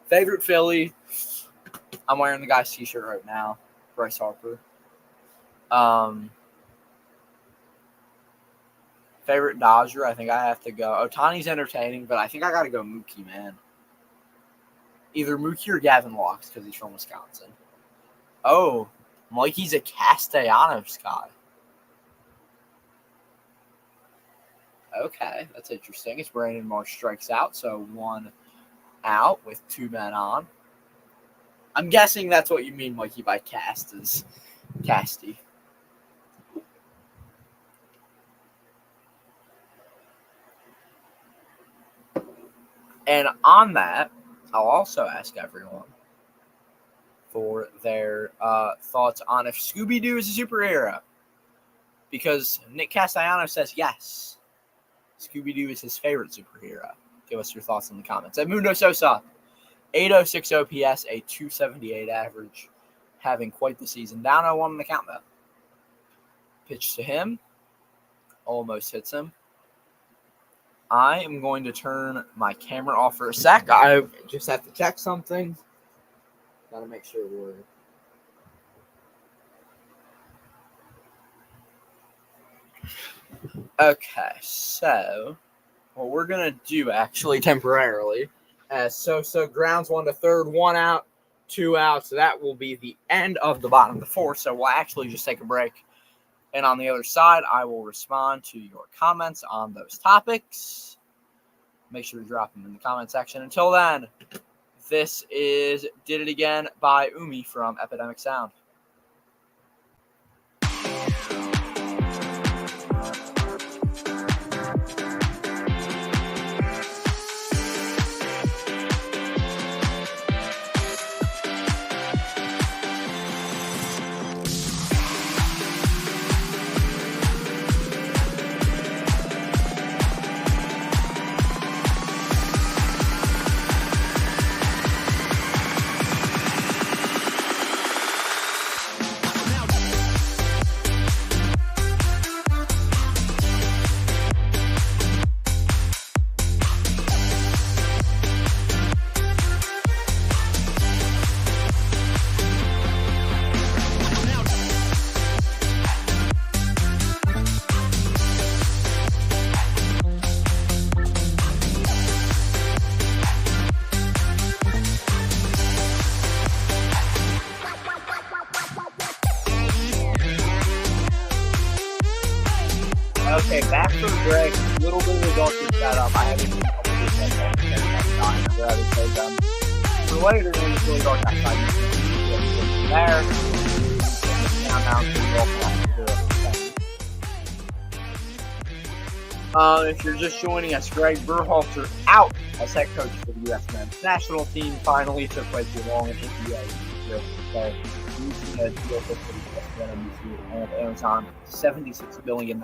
A: Favorite Philly, I'm wearing the guy's t-shirt right now. Bryce Harper. Favorite Dodger, I think I have to go. Ohtani's entertaining, but I think I got to go Mookie, man. Either Mookie or Gavin Lux because he's from Wisconsin. Oh, Mikey's a Castellanos guy. Okay, that's interesting. It's Brandon Marsh strikes out, so 1 out with 2 men on. I'm guessing that's what you mean, Mikey, by cast is casty. And on that, I'll also ask everyone for their thoughts on if Scooby-Doo is a superhero. Because Nick Castellanos says yes. Scooby-Doo is his favorite superhero. Give us your thoughts in the comments. Edmundo Sosa, 806 OPS, a 278 average. Having quite the season. Down 0-1 on the count, though. Pitch to him. Almost hits him. I am going to turn my camera off for a sec. I just have to check something. Gotta make sure we're... Okay, so what we're going to do actually temporarily, as Sosa grounds 1 to third, 1 out, 2 outs. So that will be the end of the bottom of the fourth. So we'll actually just take a break. And on the other side, I will respond to your comments on those topics. Make sure to drop them in the comment section. Until then, this is Did It Again by Umi from Epidemic Sound. Okay, back from the break. A little bit of a darker setup. I haven't seen a couple of these I'd rather say them for later when it's really dark outside. You can see from there. Now if you're just joining us, Greg Berhalter out as head coach for the U.S. men's national team. Finally took way too long in NBA. And Amazon $76 billion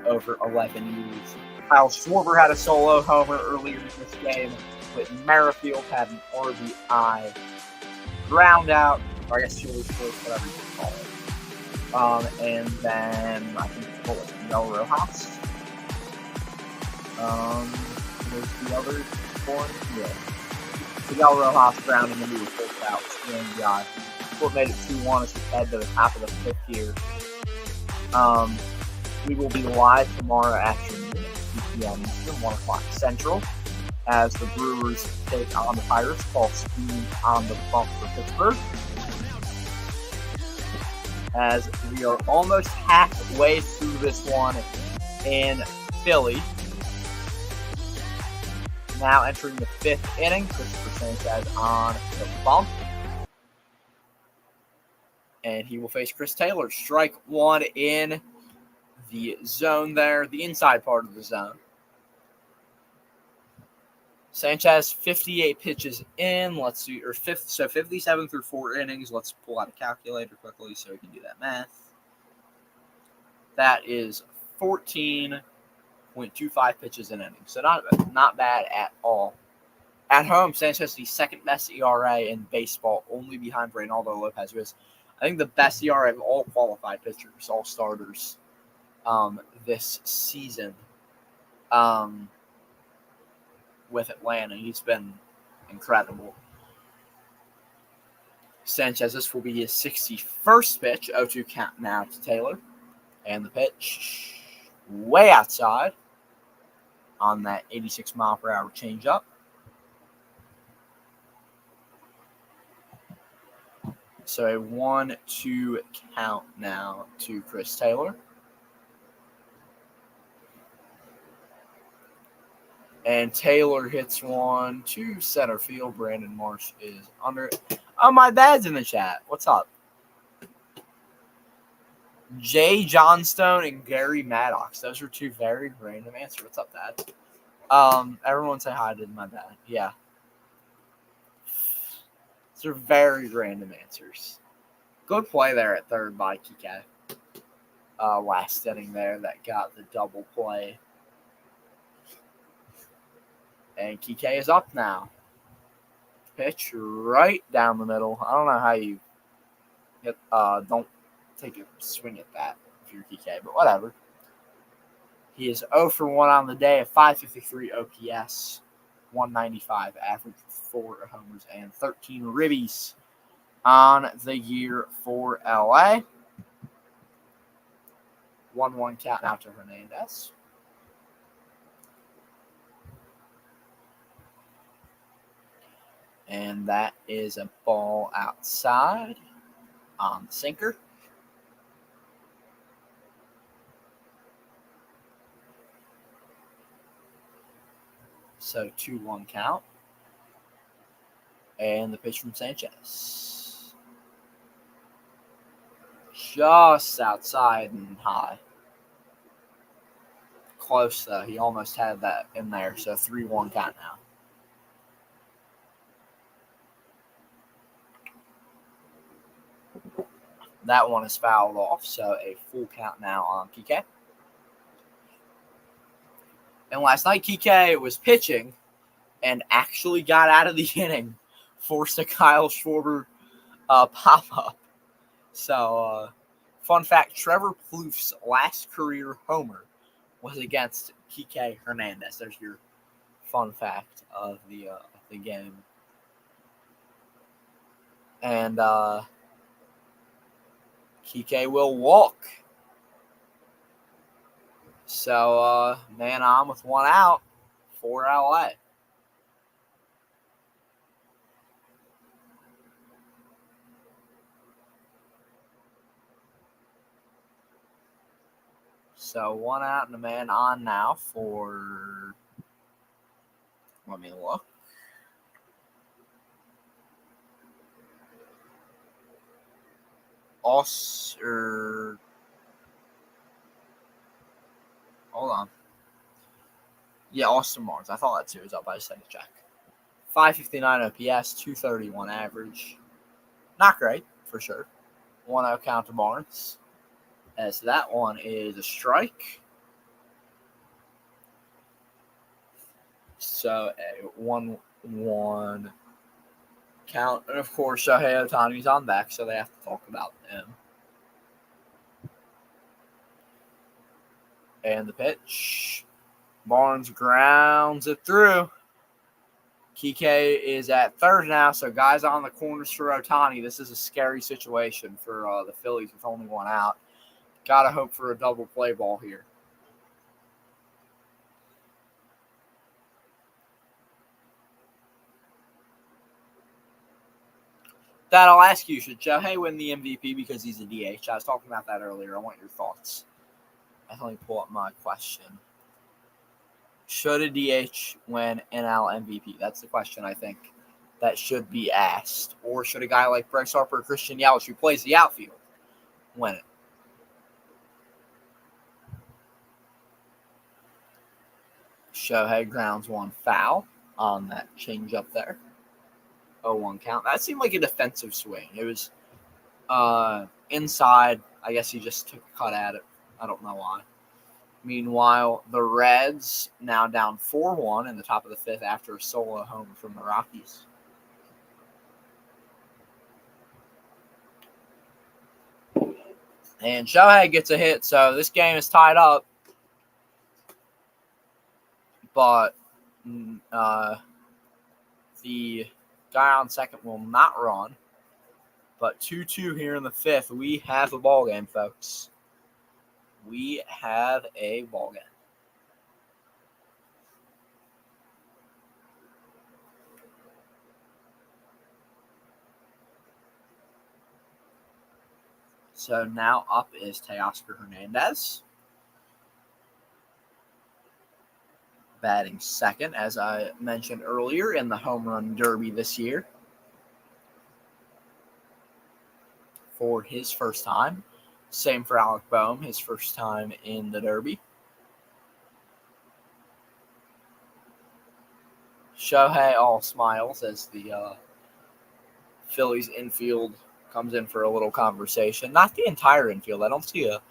A: over 11 years. Kyle Schwarber had a solo homer earlier in this game, but Merrifield had an RBI ground out, or I guess Schwarber's first, whatever you call it. And then I think what was Miguel Rojas. Was the other one? Yeah. Miguel Rojas grounding into the first out, stealing the eye. What made it 2-1 as we head to the top of the fifth here. We will be live tomorrow afternoon at 2 p.m. Eastern, 1 o'clock Central, as the Brewers take on the Pirates. Paul Spoon on the bump for Pittsburgh. As we are almost halfway through this one in Philly. Now entering the fifth inning, Christopher Sanchez on the bump. And he will face Chris Taylor. Strike one in the zone there, the inside part of the zone. Sanchez, 58 pitches in. Let's see, or 57 through 4 innings. Let's pull out a calculator quickly so we can do that math. That is 14.25 pitches an inning. So not bad at all. At home, Sanchez the second best ERA in baseball, only behind Reynaldo Lopez, who is, I think, the best ERA of all qualified pitchers, all starters, this season with Atlanta. He's been incredible. Sanchez, this will be his 61st pitch. 0-2 count now to Taylor. And the pitch way outside on that 86-mile-per-hour changeup. So a 1-2 count now to Chris Taylor. And Taylor hits one to center field. Brandon Marsh is under it. Oh, my dad's in the chat. What's up? Jay Johnstone and Gary Maddox. Those are two very random answers. What's up, Dad? Everyone say hi to my dad. Yeah. Those are very random answers. Good play there at third by Kike. Last inning there that got the double play. And Kike is up now. Pitch right down the middle. I don't know how you hit, don't take a swing at that if you're Kike, but whatever. He is 0 for 1 on the day, a 553 OPS, 195 average, 4 homers, and 13 ribbies on the year for LA. 1-1 count out to Hernandez. And that is a ball outside on the sinker. So 2-1 count. And the pitch from Sanchez. Just outside and high. Close though. He almost had that in there. So 3-1 count now. That one is fouled off, so a full count now on Kike. And last night, Kike was pitching and actually got out of the inning, forced a Kyle Schwarber pop-up. So, fun fact, Trevor Plouffe's last career homer was against Kike Hernandez. There's your fun fact of the game. And Kike will walk. So, man on with 1 out for LA. So 1 out and a man on now for. Let me look. Hold on. Yeah, Austin Barnes. I thought that too was up. I just had to check. 559 OPS, 231 average. Not great, for sure. 1-0 count to Barnes. As that one is a strike. So a 1-1 count. And of course, Shohei Ohtani's on back, so they have to talk about him. And the pitch. Barnes grounds it through. Kike is at third now, so guys on the corners for Ohtani. This is a scary situation for the Phillies with only 1 out. Gotta hope for a double play ball here. Dad, I'll ask you, should Shohei win the MVP because he's a DH? I was talking about that earlier. I want your thoughts. Let me pull up my question. Should a DH win NL MVP? That's the question I think that should be asked. Or should a guy like Bryce Harper or Christian Yelich, who plays the outfield, win it? Shohei grounds one foul on that changeup there. 0-1 count. That seemed like a defensive swing. It was inside. I guess he just took a cut at it. I don't know why. Meanwhile, the Reds now down 4-1 in the top of the fifth after a solo homer from the Rockies. And Shohei gets a hit, so this game is tied up. But the guy on second will not run. But 2-2 here in the fifth. We have a ball game, folks. We have a ball game. So now up is Teoscar Hernandez. Batting second, as I mentioned earlier, in the home run derby this year. For his first time. Same for Alec Boehm, his first time in the derby. Shohei all smiles as the Phillies infield comes in for a little conversation. Not the entire infield. I don't see a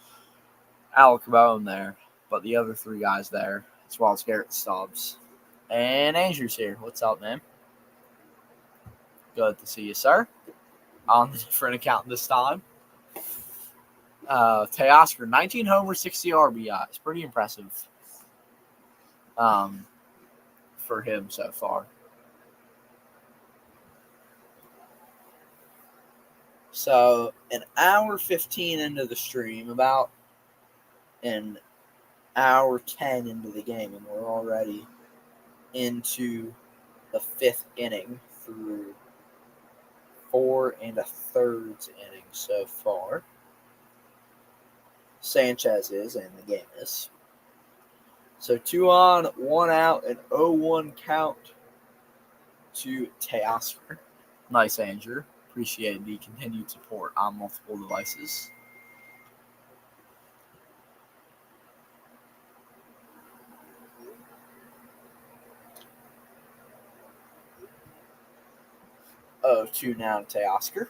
A: Alec Boehm there, but the other 3 guys there, as well as Garrett Stubbs. And Andrew's here. What's up, man? Good to see you, sir. On the different account this time. Teoscar, 19 homers, 60 RBIs. Pretty impressive for him so far. So, an hour 15 into the stream, about an hour 10 into the game, and we're already into the 5th inning through 4 1/3 innings so far. Sanchez is, and the game is. So 2 on, 1 out, and 0-1 count to Teoscar. Nice, Andrew. Appreciate the continued support on multiple devices. Oh, 2 now to Teoscar.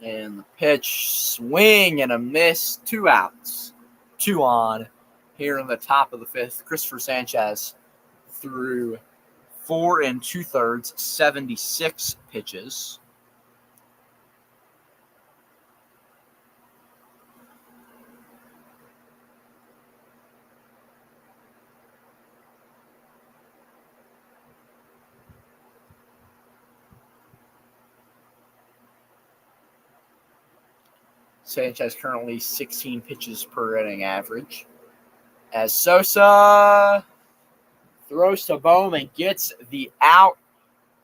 A: And the pitch, swing and a miss, 2 outs. 2 on here in the top of the 5th. Christopher Sanchez threw 4 2/3, 76 pitches. Sanchez currently 16 pitches per inning average. As Sosa throws to Bowman, gets the out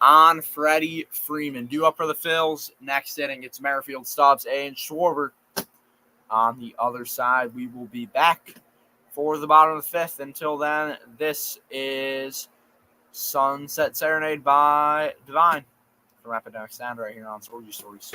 A: on Freddie Freeman. Due up for the Phillies. Next inning, it's Merrifield, Stubbs, and Schwarber. On the other side, we will be back for the bottom of the fifth. Until then, this is Sunset Serenade by Divine from Epidemic Sound right here on Sorgy Stories.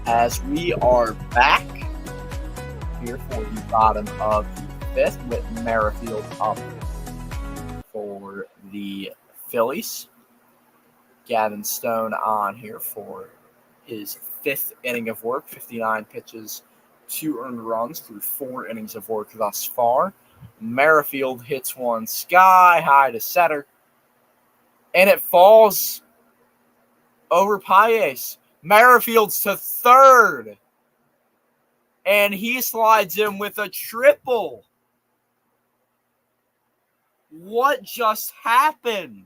A: As we are back here for the bottom of the fifth with Merrifield up for the Phillies. Gavin Stone on here for his fifth inning of work, 59 pitches, 2 earned runs through 4 innings of work thus far. Merrifield hits one sky high to center, and it falls over Paez. Merrifield's to third, and he slides in with a triple. What just happened?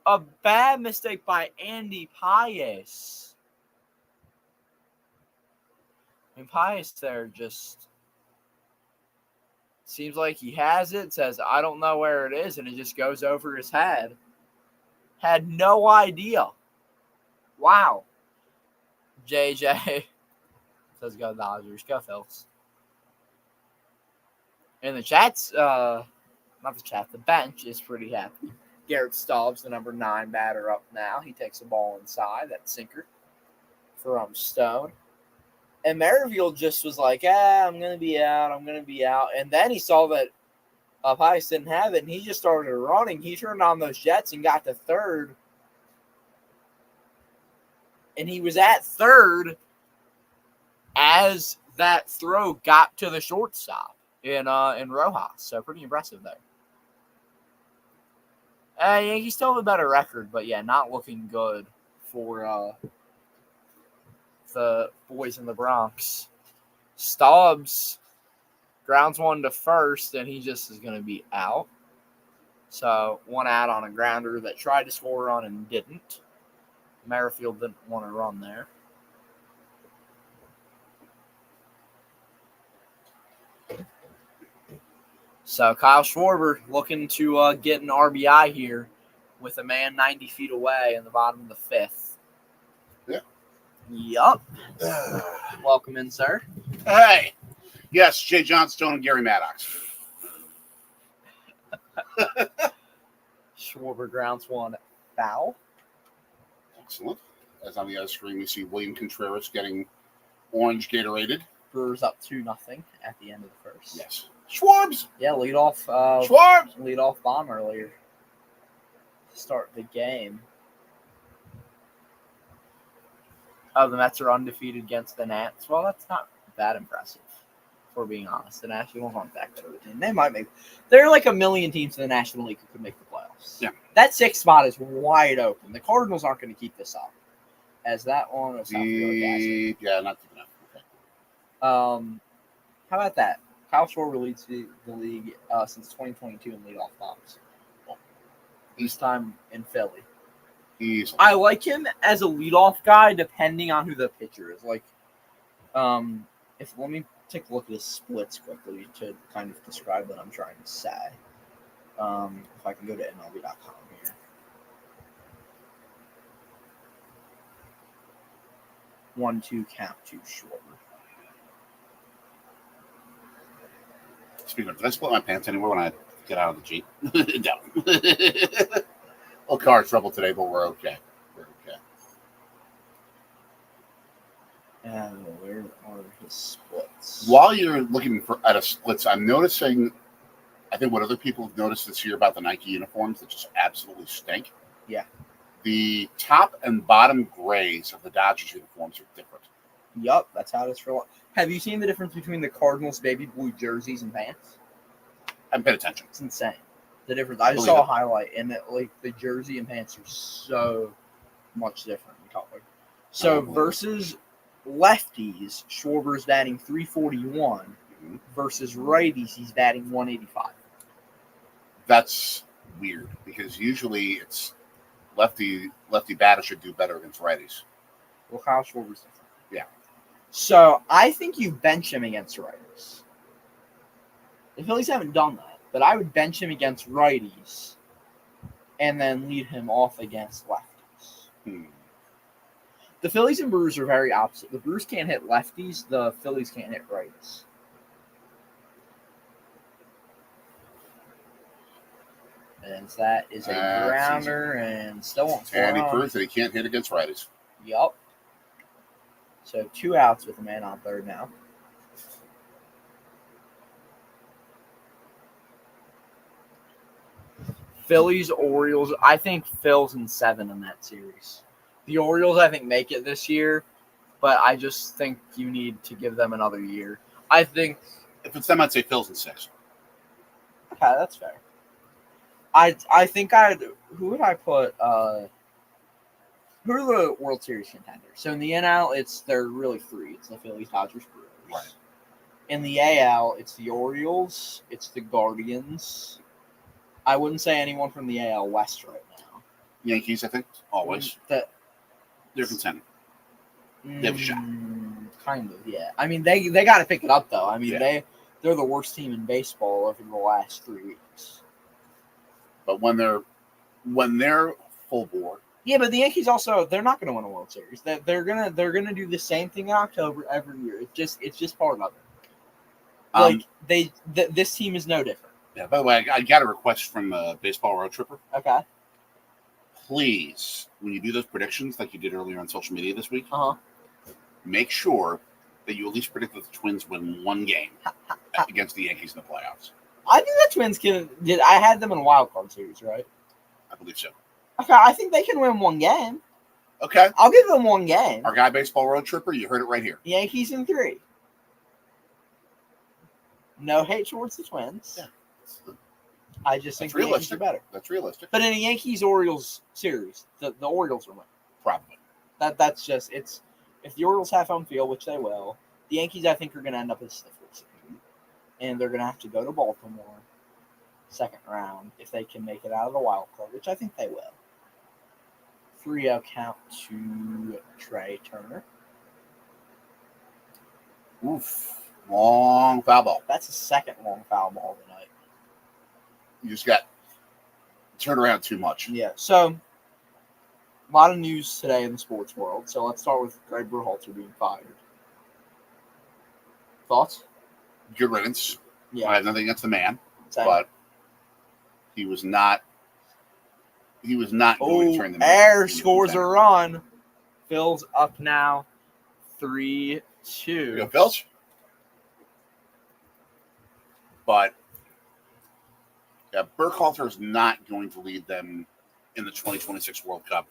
A: A bad mistake by Andy Paez. I mean, Paez there just seems like he has it, says, I don't know where it is, and it just goes over his head. Had no idea. Wow. JJ says go Dodgers. Go Phils. And the chat's, not the chat, the bench is pretty happy. Garrett Stubbs, the number 9 batter, up now. He takes a ball inside, that sinker from Stone. And Merrifield just was like, I'm going to be out. And then he saw that Paez didn't have it, and he just started running. He turned on those jets and got to third. And he was at third as that throw got to the shortstop in Rojas. So pretty impressive there. Yankees still have a better record, but yeah, not looking good for the boys in the Bronx. Stubbs grounds one to first, and he just is going to be out. So 1 out on a grounder that tried to score on and didn't. Merrifield didn't want to run there. So Kyle Schwarber looking to get an RBI here with a man 90 feet away in the bottom of the fifth.
B: Yeah.
A: Yup. Welcome in, sir.
B: Hey. Yes, Jay Johnstone and Gary Maddox.
A: Schwarber grounds one foul.
B: Excellent. As on the other screen, we see William Contreras getting orange Gatorated.
A: Brewers up 2-0 at the end of the first.
B: Yes. Schwarbs!
A: Yeah, leadoff bomb earlier to start the game. Oh, the Mets are undefeated against the Nats. Well, that's not that impressive, if we're being honest. The Nationals aren't that good of a team. They might make. There are like a million teams in the National League who could make the playoffs.
B: Yeah.
A: That sixth spot is wide open. The Cardinals aren't going to keep this up. As that one was
B: not keeping up. Okay.
A: How about that? Kyle Schwarber leads the league since 2022 in leadoff bombs. This time in Philly. I like him as a leadoff guy, depending on who the pitcher is. Like, let me take a look at his splits quickly to kind of describe what I'm trying to say. If I can go to MLB.com here. One, two, count, two, Schwarber.
B: Speaking of, did I split my pants anywhere when I get out of the Jeep? No. Little car trouble today, but we're okay.
A: Where are his splits?
B: While you're looking at a splits, I'm noticing, I think what other people have noticed this year about the Nike uniforms that just absolutely stink.
A: Yeah.
B: The top and bottom grays of the Dodgers uniforms are different.
A: Yup, that's how it is for a lot. Have you seen the difference between the Cardinals' baby blue jerseys and pants?
B: I haven't paid attention.
A: It's insane. The difference. I just saw a highlight, and the jersey and pants are so much different in color. So versus lefties, Schwarber's batting 341. Mm-hmm. Versus righties, he's batting 185.
B: That's weird because usually it's lefty batter should do better against righties.
A: Well, Kyle Schwarber's different.
B: Yeah.
A: So I think you bench him against righties. The Phillies haven't done that, but I would bench him against righties and then lead him off against lefties. The Phillies and Brewers are very opposite. The Brewers can't hit lefties. The Phillies can't hit righties. And that is a grounder and still won't score.
B: And he proves that he can't hit against righties.
A: Yup. So 2 outs with a man on third now. Phillies, Orioles. I think Phil's in 7 in that series. The Orioles, I think, make it this year, but I just think you need to give them another year. I think
B: if it's them, I'd say Phil's in 6.
A: Okay, that's fair. I think who would I put? Who are the World Series contenders? So in the NL, they're really 3. It's the Phillies, Dodgers, Brewers.
B: Right.
A: In the AL, it's the Orioles, it's the Guardians. I wouldn't say anyone from the AL West right now.
B: Yankees, I think, always. They're contending. They have a shot.
A: Kind of, yeah. I mean, they got to pick it up, though. I mean, they're the worst team in baseball over the last 3 weeks.
B: But when they're full bore.
A: Yeah, but the Yankees also, they're not going to win a World Series. They're gonna do the same thing in October every year. It's just part of it. This team is no different.
B: Yeah. By the way, I got a request from Baseball Road Tripper.
A: Okay.
B: Please, when you do those predictions like you did earlier on social media this week,
A: make
B: sure that you at least predict that the Twins win one game against the Yankees in the playoffs.
A: I think the Twins can. I had them in a wild card series, right?
B: I believe so.
A: Okay, I think they can win one game.
B: Okay.
A: I'll give them one game.
B: Our guy, Baseball Road Tripper, you heard it right here.
A: Yankees in 3. No hate towards the Twins.
B: Yeah.
A: I just think the Yankees are better.
B: That's realistic.
A: But in a Yankees-Orioles series, the Orioles will win.
B: Probably.
A: That's just, if the Orioles have home field, which they will, the Yankees, I think, are going to end up as the 4th seed. And they're going to have to go to Baltimore, second round, if they can make it out of the wild card, which I think they will. 3-0 count to Trey Turner.
B: Oof. Long foul ball.
A: That's the second long foul ball tonight.
B: You just got turned around too much.
A: Yeah. So, a lot of news today in the sports world. So let's start with Greg Berhalter being fired. Thoughts?
B: Good riddance.
A: Yeah.
B: I have nothing against the man,
A: Same.
B: but he was not going to turn them
A: Air scores a run. Phil's up now 3-2.
B: There you go, Phil's. But yeah, Burkhalter is not going to lead them in the 2026 World Cup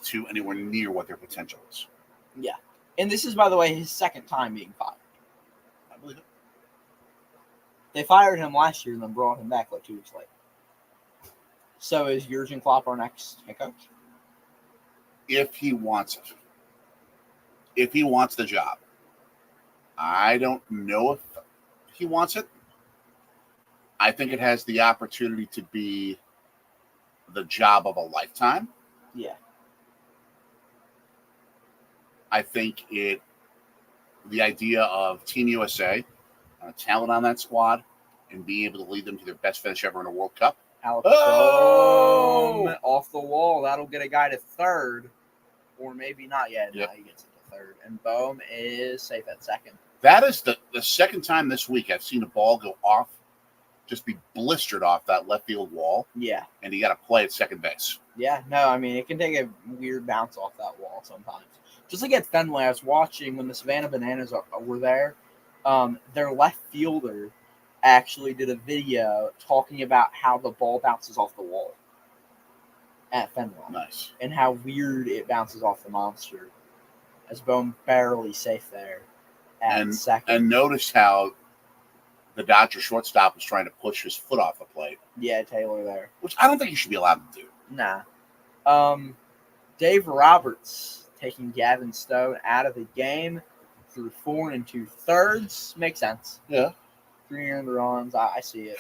B: to anywhere near what their potential is.
A: Yeah. And this is, by the way, his second time being fired.
B: I believe it.
A: They fired him last year and then brought him back like 2 weeks later. So is Jurgen Klopp our next head coach?
B: If he wants it. If he wants the job. I don't know if he wants it. I think it has the opportunity to be the job of a lifetime.
A: Yeah.
B: I think the idea of Team USA, talent on that squad, and being able to lead them to their best finish ever in a World Cup.
A: Alex Bohm off the wall. That'll get a guy to third, or maybe not yet.
B: Yep.
A: Now he gets it to third. And Bohm is safe at second.
B: That is the second time this week I've seen a ball go off, just be blistered off that left field wall.
A: Yeah.
B: And you got to play at second base.
A: Yeah. No, I mean, it can take a weird bounce off that wall sometimes. Just like at Fenway, I was watching when the Savannah Bananas were there. Their left fielder actually did a video talking about how the ball bounces off the wall at Fenway.
B: Nice.
A: And how weird it bounces off the monster. As Bohm barely safe there at second.
B: And notice how the Dodger shortstop was trying to push his foot off the plate.
A: Yeah, Taylor there.
B: Which I don't think you should be allowed to do.
A: Nah. Dave Roberts taking Gavin Stone out of the game through 4 2/3. Makes sense.
B: Yeah.
A: 3 earned runs. I see it.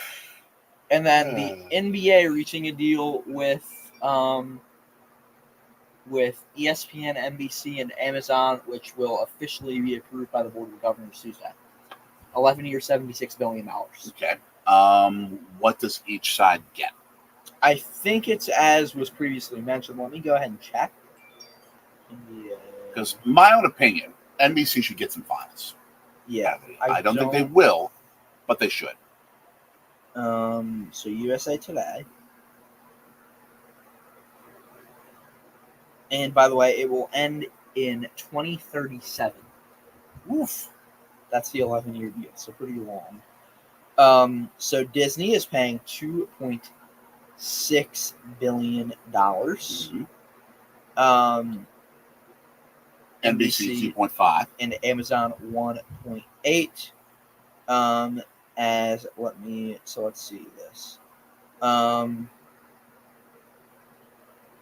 A: And then the NBA reaching a deal with ESPN, NBC, and Amazon, which will officially be approved by the Board of Governors Tuesday. 11-year, $76 billion.
B: Okay. What does each side get?
A: I think it's as was previously mentioned. Let me go ahead and check.
B: Because my own opinion, NBC should get some finals.
A: Yeah.
B: I don't think they will, but they should.
A: So USA Today. And by the way, it will end in 2037.
B: Oof.
A: That's the 11-year deal, so pretty long. So Disney is paying $2.6 billion.
B: Mm-hmm. NBC 2.5.
A: And Amazon 1.8. Let's see this.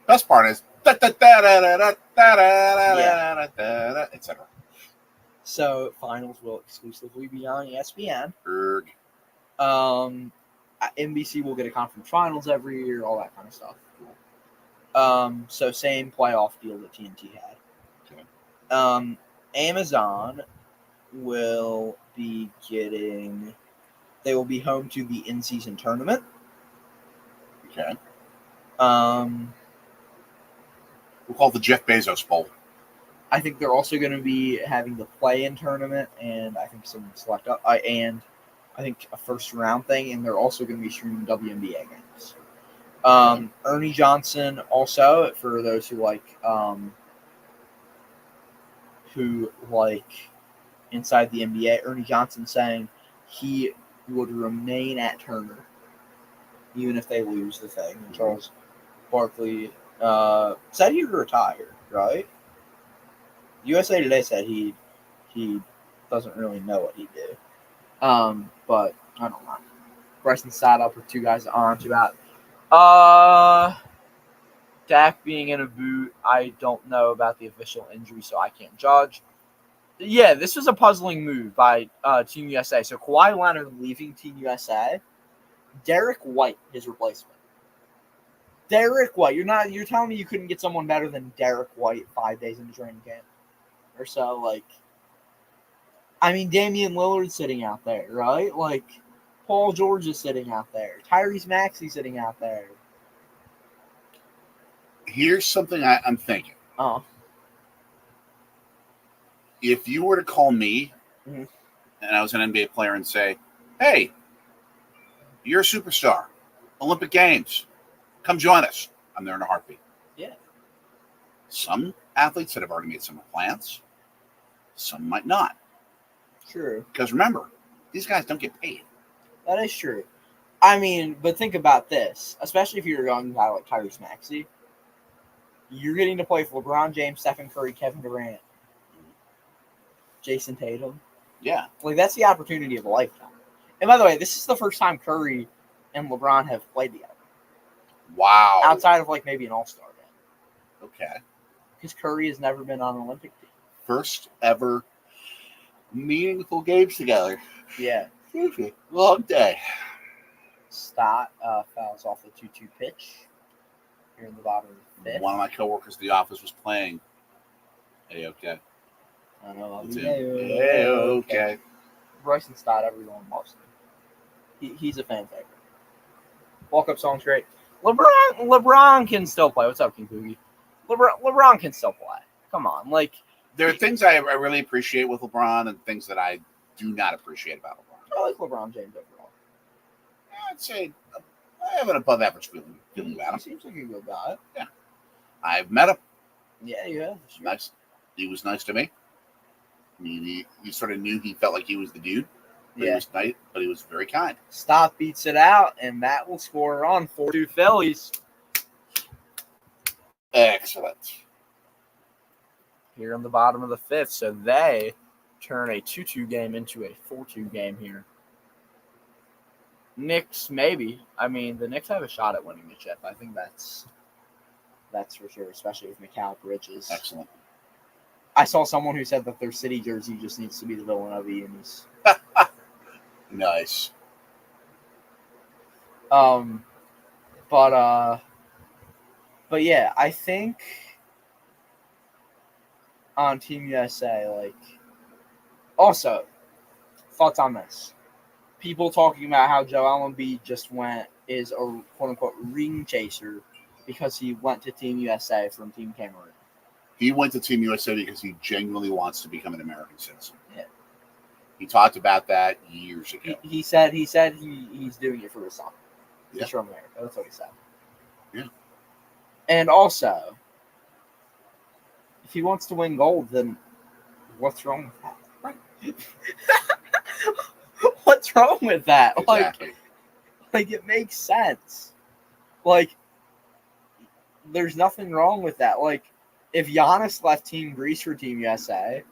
B: Best part is etc.
A: So finals will exclusively be on ESPN.
B: Erg.
A: NBC will get a conference finals every year, all that kind of stuff. So same playoff deal that TNT had.
B: Okay.
A: Amazon will be they will be home to the in-season tournament.
B: Okay.
A: We'll
B: call it the Jeff Bezos Bowl.
A: I think they're also going to be having the play-in tournament, and I think some select up, and I think a first-round thing, and they're also going to be streaming WNBA games. Ernie Johnson also, for those who like inside the NBA, Ernie Johnson saying he would remain at Turner even if they lose the thing. And Charles Barkley said he'd retire, right? USA Today said he doesn't really know what he'd do. But I don't know. Bryson sat up with 2 guys on to about Dak being in a boot. I don't know about the official injury, so I can't judge. Yeah, this was a puzzling move by Team USA. So Kawhi Leonard leaving Team USA. Derek White, his replacement. Derek White. You're telling me you couldn't get someone better than Derek White 5 days into training camp or so? Like, I mean, Damian Lillard's sitting out there, right? Like, Paul George is sitting out there. Tyrese Maxey's sitting out there.
B: Here's something I'm thinking.
A: Oh.
B: If you were to call me
A: Mhm.
B: and I was an NBA player and say, hey, you're a superstar, Olympic Games, come join us. I'm there in a heartbeat.
A: Yeah.
B: Some athletes that have already made summer plans, some might not.
A: True.
B: Because remember, these guys don't get paid.
A: That is true. I mean, but think about this, especially if you're a young guy like Tyrese Maxey. You're getting to play for LeBron James, Stephen Curry, Kevin Durant, Jason Tatum.
B: Yeah.
A: Like, that's the opportunity of a lifetime. And by the way, this is the first time Curry and LeBron have played together.
B: Wow.
A: Outside of, like, maybe an all-star game.
B: Okay.
A: Because Curry has never been on an Olympic team.
B: First ever meaningful games together.
A: Yeah.
B: Long day.
A: Stott fouls off the 2-2 pitch here in the bottom of the fifth.
B: One of my coworkers at the office was playing. Hey, okay.
A: I know.
B: Hey, okay.
A: Bryson Stott, everyone loves him. He's a fan favorite. Walk-up song's great. LeBron can still play. What's up, King Boogie? LeBron can still play. Come on. Like,
B: there are things I really appreciate with LeBron and things that I do not appreciate about LeBron.
A: I like LeBron James overall.
B: I'd say I have an above average feeling about him.
A: He seems like a good guy.
B: Yeah. I've met him.
A: Yeah, yeah.
B: Sure. Nice. He was nice to me. I mean, you sort of knew he felt like he was the dude. But he was nice, but he was very kind.
A: Stott beats it out, and that will score a run. 4-2 Phillies.
B: Excellent.
A: Here on the bottom of the fifth, so they turn a 2-2 game into a 4-2 game here. Knicks, maybe. I mean, the Knicks have a shot at winning the chip. I think that's for sure, especially with Mikal Bridges.
B: Excellent.
A: I saw someone who said that their city jersey just needs to be the Villanova Unis.
B: Nice.
A: But yeah, I think on Team USA, like, also, thoughts on this. People talking about how Joel Embiid is a quote-unquote ring chaser because he went to Team USA from Team Cameroon.
B: He went to Team USA because he genuinely wants to become an American citizen.
A: Yeah.
B: He talked about that years ago.
A: He said he's doing it for his son.
B: Yeah.
A: He's from America. That's what he said.
B: Yeah.
A: And also, if he wants to win gold, then what's wrong with that? Right. What's wrong with that?
B: Exactly.
A: Like it makes sense. Like, there's nothing wrong with that. Like, if Giannis left Team Greece for Team USA,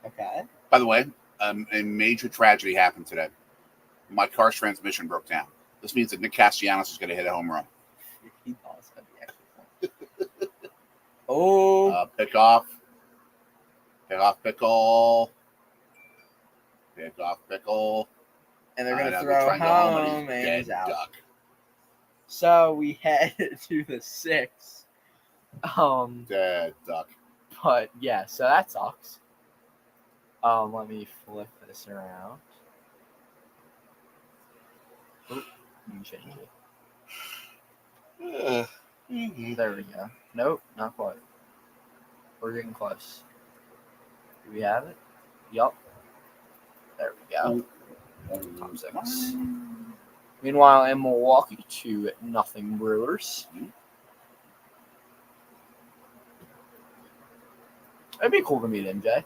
A: okay.
B: By the way, a major tragedy happened today. My car's transmission broke down. This means that Nick Castellanos is going to hit a home run.
A: He thought it was going to be actually fun.
B: Pick off. Pickle. Pick off Pickle.
A: And they're going to throw home, and he's out.
B: Duck.
A: So we head to the sixth.
B: Dead duck.
A: But yeah, so that sucks. Let me flip this around. Oop, let me change it. There we go. Nope, not quite. We're getting close. Do we have it? Yup. There we go. Top six. Meanwhile, in Milwaukee, 2-0 Brewers. It'd be cool to meet MJ.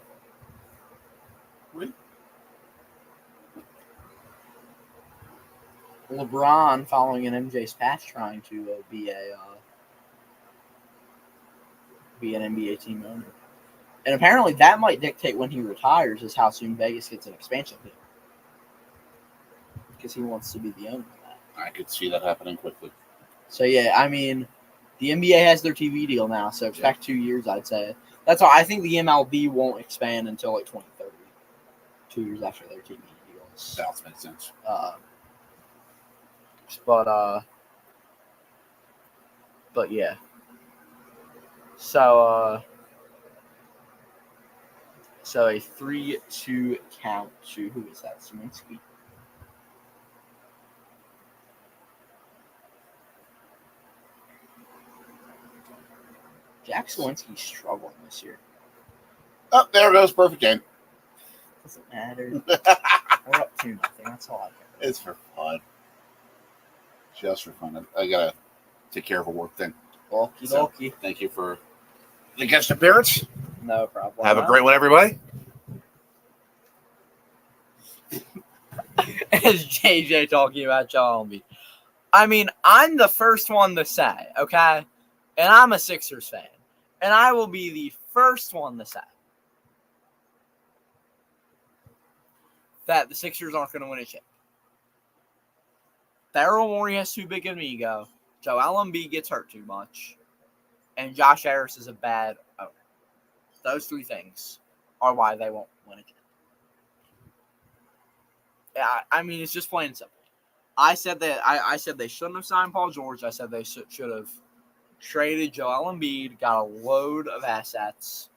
A: LeBron following in MJ's path, trying to be an NBA team owner, and apparently that might dictate when he retires, is how soon Vegas gets an expansion team, because he wants to be the owner of that.
B: I could see that happening quickly.
A: So yeah, I mean, the NBA has their TV deal now, so expect 2 years, I'd say. That's all. I think the MLB won't expand until like 2030, 2 years after their TV deals.
B: That makes sense.
A: But But yeah. So a 3-2 count to who is that? Swinsky. Jack Swinsky's struggling this year.
B: Oh, there goes perfect game.
A: Doesn't matter. We're up 2-0. That's all I care.
B: It's for fun. Just for fun. I gotta take care of a work thing.
A: Okie dokie.
B: Thank you for the guest appearance.
A: No problem.
B: Have a great one, everybody.
A: As JJ talking about Joel Embiid. I mean, I'm the first one to say, okay? And I'm a Sixers fan. And I will be the first one to say that the Sixers aren't going to win a chip. Daryl Morey has too big of an ego. Joel Embiid gets hurt too much. And Josh Harris is a bad owner. Those 3 things are why they won't win a chip. Yeah, I mean, it's just plain and simple. I said that I said they shouldn't have signed Paul George. I said they should have traded Joel Embiid, got a load of assets,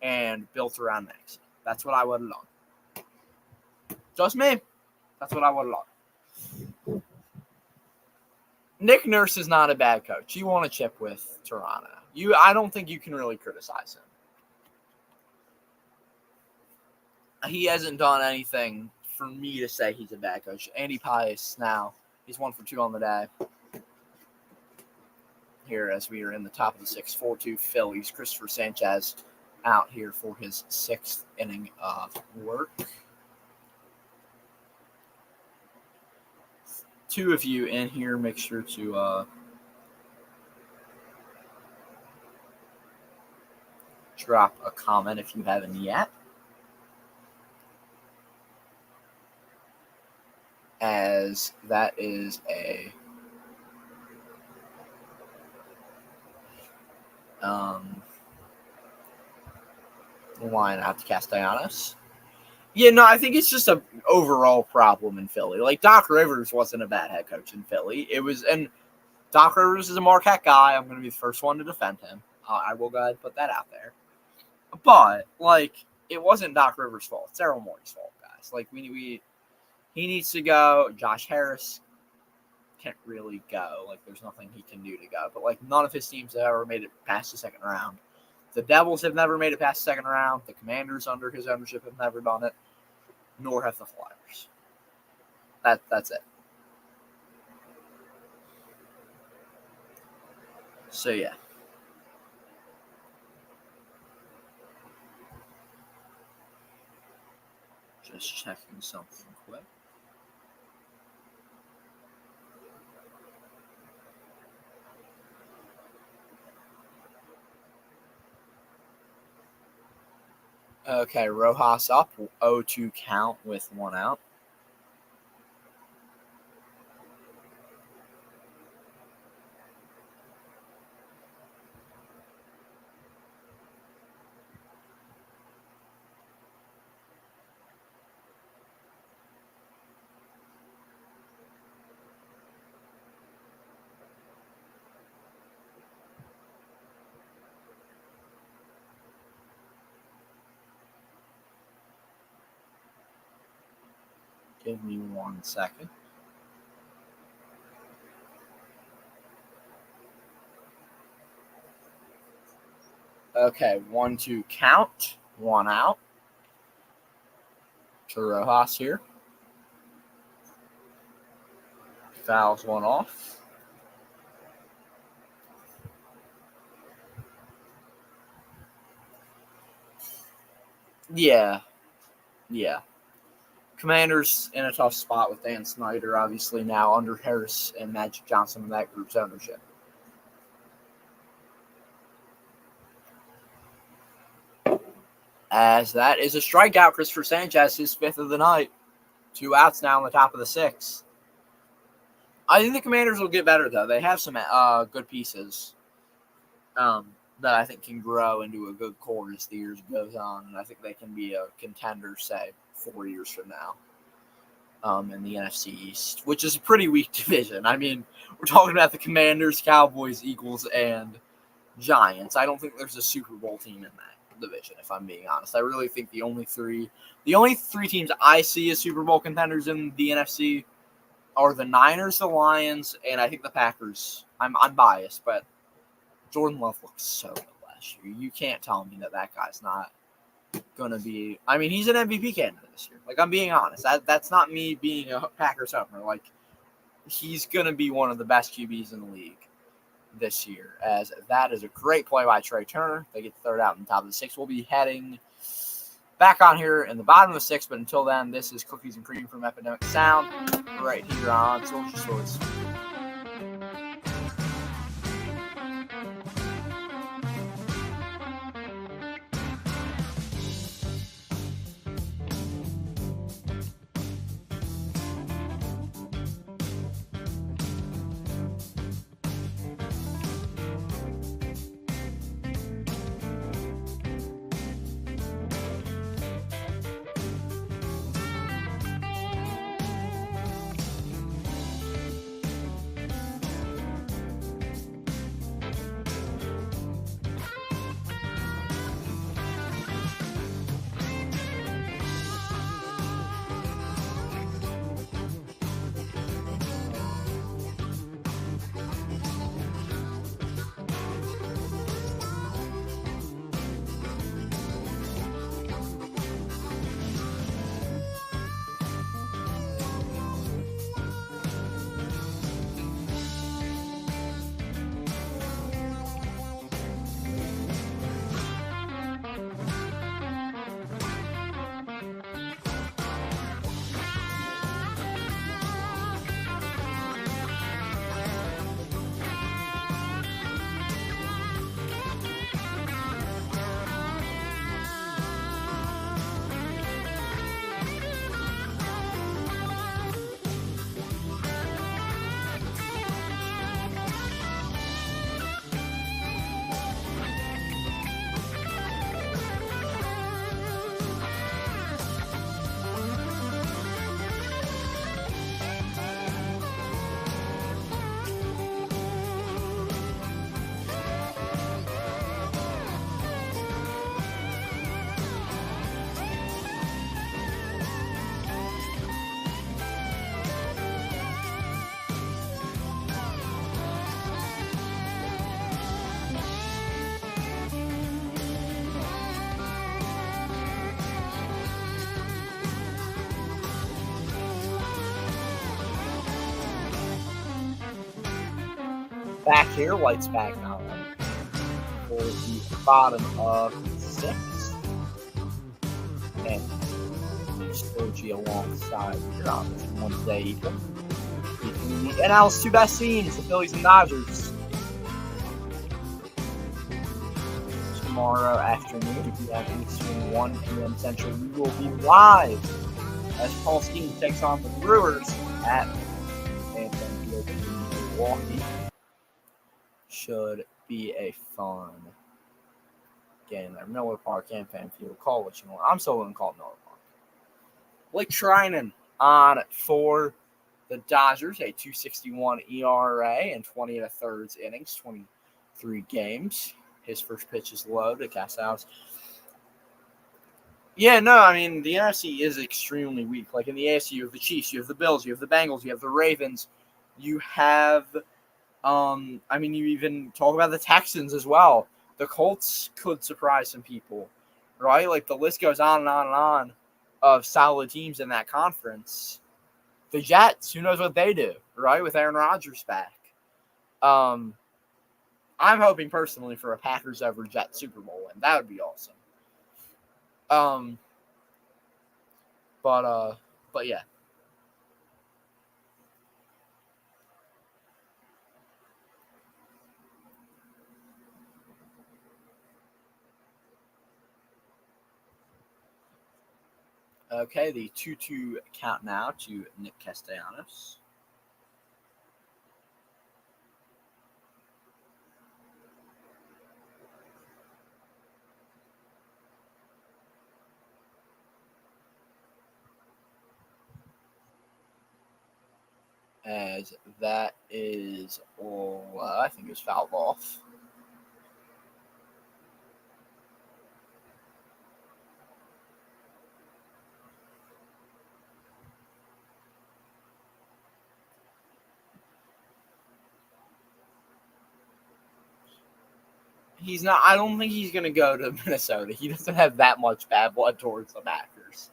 A: and built around Maxey. That's what I would have done. Just me. That's what I would have done. Nick Nurse is not a bad coach. He won a chip with Toronto. I don't think you can really criticize him. He hasn't done anything for me to say he's a bad coach. Andy Pius now, he's 1 for 2 on the day. Here as we are in the top of the 6th, 4-2 Phillies. Christopher Sanchez out here for his 6th inning of work. 2 of you in here, make sure to drop a comment if you haven't yet. As that is a line out to Castellanos. Yeah, no, I think it's just an overall problem in Philly. Like, Doc Rivers wasn't a bad head coach in Philly. And Doc Rivers is a Marquette guy. I'm going to be the first one to defend him. I will go ahead and put that out there. But, like, it wasn't Doc Rivers' fault. It's Daryl Morey's fault, guys. Like, he needs to go. Josh Harris can't really go. Like, there's nothing he can do to go. But, like, none of his teams have ever made it past the second round. The Devils have never made it past the second round. The Commanders under his ownership have never done it. Nor have the Flyers. That's it. So, yeah. Just checking something quick. Okay, Rojas up, 0-2 count with 1 out. Give me 1 second. Okay, 1-2 count, 1 out. To Rojas here. Fouls 1 off. Yeah. Commanders in a tough spot with Dan Snyder, obviously now under Harris and Magic Johnson in that group's ownership. As that is a strikeout, Christopher Sanchez, his 5th of the night. 2 outs now on the top of the 6th. I think the Commanders will get better, though. They have some good pieces that I think can grow into a good core as the years goes on, and I think they can be a contender, say, 4 years from now. in the NFC East, which is a pretty weak division. I mean, we're talking about the Commanders, Cowboys, Eagles, and Giants. I don't think there's a Super Bowl team in that division, if I'm being honest. I really think the only three teams I see as Super Bowl contenders in the NFC are the Niners, the Lions, and I think the Packers. I'm biased, but Jordan Love looks so good last year. You can't tell me that guy's not going to be. I mean, he's an MVP candidate this year. Like, I'm being honest. That's not me being a Packers homer. Like, he's going to be one of the best QBs in the league this year, as that is a great play by Trey Turner. They get the third out in the top of the sixth. We'll be heading back on here in the bottom of the sixth, but until then, this is Cookies and Cream from Epidemic Sound right here on Soldier Stories. Back here, lights back on for the bottom of the sixth. And Sergi alongside here on this Wednesday evening. Between the NL's two best teams, the Phillies and Dodgers. Tomorrow afternoon, if you have Eastern 1 p.m. Central, we will be live as Paul Steen takes on the Brewers at Anthem Field in Milwaukee. Should be a fun game there. Miller Park, Anthem Field. Call what you want. I'm still going to call it Miller Park. Blake Treinen on for the Dodgers, a 2.61 ERA and 20 1/3 innings, 23 games. His first pitch is low to Castellanos. Yeah, no, I mean, the NFC is extremely weak. Like in the AFC, you have the Chiefs, you have the Bills, you have the Bengals, you have the Ravens, you have, you even talk about the Texans as well. The Colts could surprise some people, right? Like the list goes on and on and on of solid teams in that conference. The Jets, who knows what they do, right? With Aaron Rodgers back. I'm hoping personally for a Packers over Jets Super Bowl win. That would be awesome. But yeah. Okay, the 2-2 count now to Nick Castellanos. as that is I think it was fouled off. He's not. I don't think he's going to go to Minnesota. He doesn't have that much bad blood towards the Packers.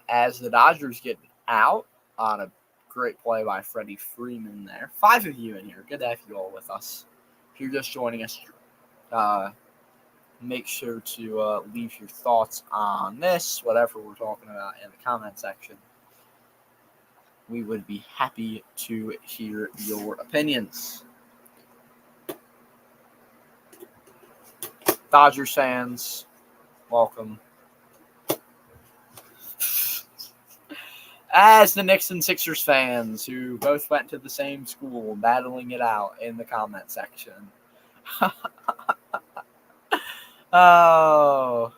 A: As the Dodgers get out on a great play by Freddie Freeman there. 5 of you in here. Good to have you all with us. If you're just joining us, make sure to leave your thoughts on this, whatever we're talking about, in the comment section. We would be happy to hear your opinions. Dodgers fans, welcome. As the Knicks and Sixers fans, who both went to the same school, battling it out in the comment section. Oh.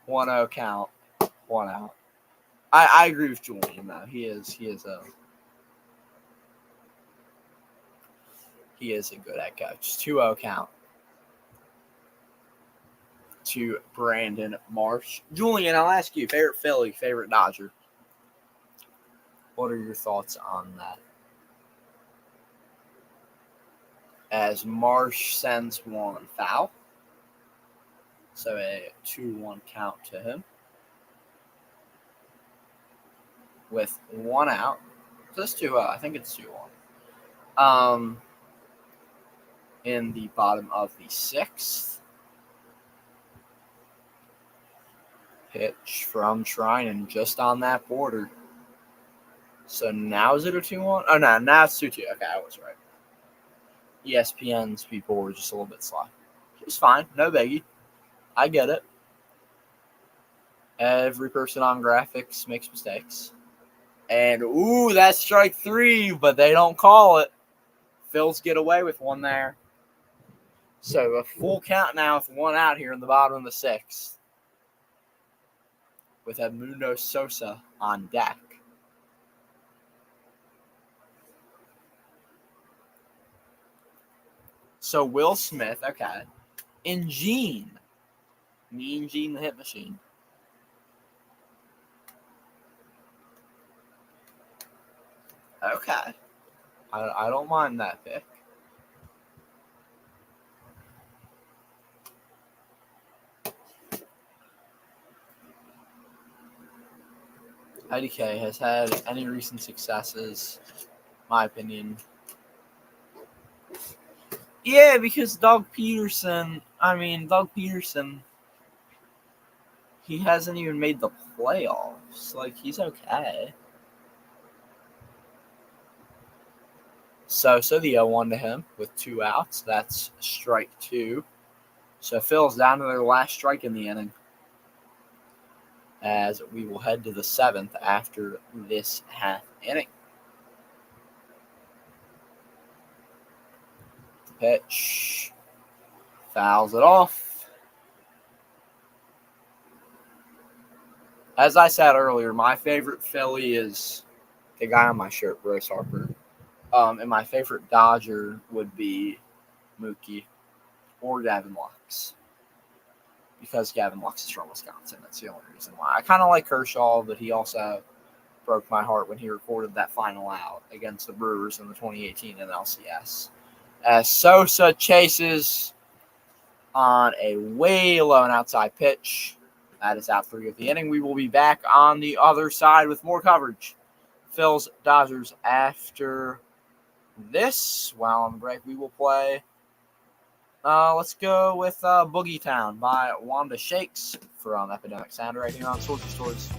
A: 1-0 count. 1 out. I agree with Julian, though. He is a good head coach. 2-0 count to Brandon Marsh. Julian, I'll ask you, favorite Philly, favorite Dodger. What are your thoughts on that? As Marsh sends one foul. So a 2-1 count to him. With 1 out. So it's 2-0. I think it's 2-1. In the bottom of the 6th. Pitch from Trinan just on that border. So now is it a 2-1? Oh, no, now it's 2-2. Okay, I was right. ESPN's people were just a little bit slow. It's fine. No biggie. I get it. Every person on graphics makes mistakes. And, ooh, that's strike 3, but they don't call it. Phils get away with one there. So a full count now with 1 out here in the bottom of the 6th. With Edmundo Sosa on deck. So Will Smith, okay. And Gene. Mean Gene the Hit Machine. Okay. I don't mind that pick. IDK has had any recent successes, my opinion. Yeah, because Doug Peterson, he hasn't even made the playoffs. Like, he's okay. So the 0-1 to him with 2 outs. That's strike 2. So Phil's down to their last strike in the inning. As we will head to the 7th after this half inning. Pitch. Fouls it off. As I said earlier, my favorite Philly is the guy on my shirt, Bryce Harper. And my favorite Dodger would be Mookie or Gavin Lux. Because Gavin Lux is from Wisconsin. That's the only reason why. I kind of like Kershaw, but he also broke my heart when he recorded that final out against the Brewers in the 2018 NLCS. As Sosa chases on a way low and outside pitch. That is out 3 of the inning. We will be back on the other side with more coverage. Phil's Dodgers after this. While on the break, we will play. Let's go with Boogie Town by Wanda Shakes from Epidemic Sound right here on Soldier Stories.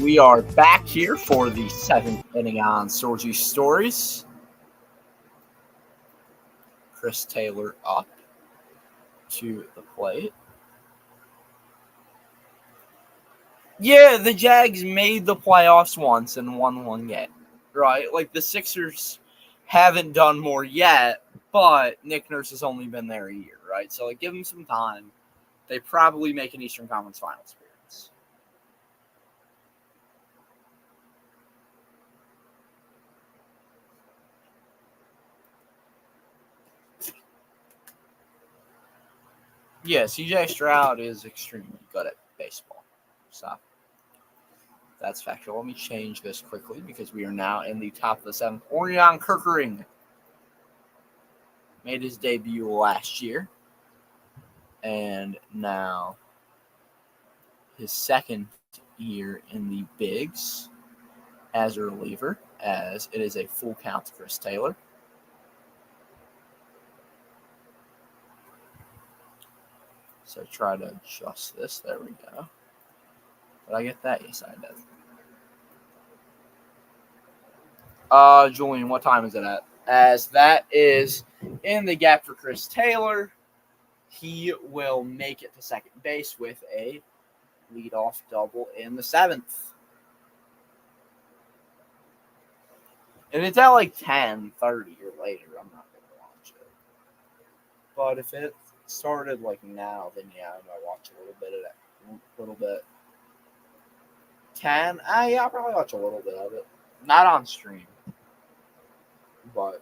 A: We are back here for the 7th inning on Sorgy Stories. Chris Taylor up to the plate. Yeah, the Jags made the playoffs once and won one game, right? Like, the Sixers haven't done more yet, but Nick Nurse has only been there a year, right? So, like, give them some time. They probably make an Eastern Conference Finals appearance. Yeah, CJ Stroud is extremely good at baseball. So that's factual. Let me change this quickly because we are now in the top of the 7th. Orion Kirkering made his debut last year. And now his second year in the bigs as a reliever, as it is a full count to Chris Taylor. So try to adjust this. There we go. Did I get that? Yes, I did. Julian, what time is it at? As that is in the gap for Chris Taylor. He will make it to second base with a leadoff double in the 7th. If it's at like 10:30 or later, I'm not going to watch it. But if it started like now, then yeah, I'm going to watch a little bit of that. A little bit. 10? Yeah, I'll probably watch a little bit of it. Not on stream. But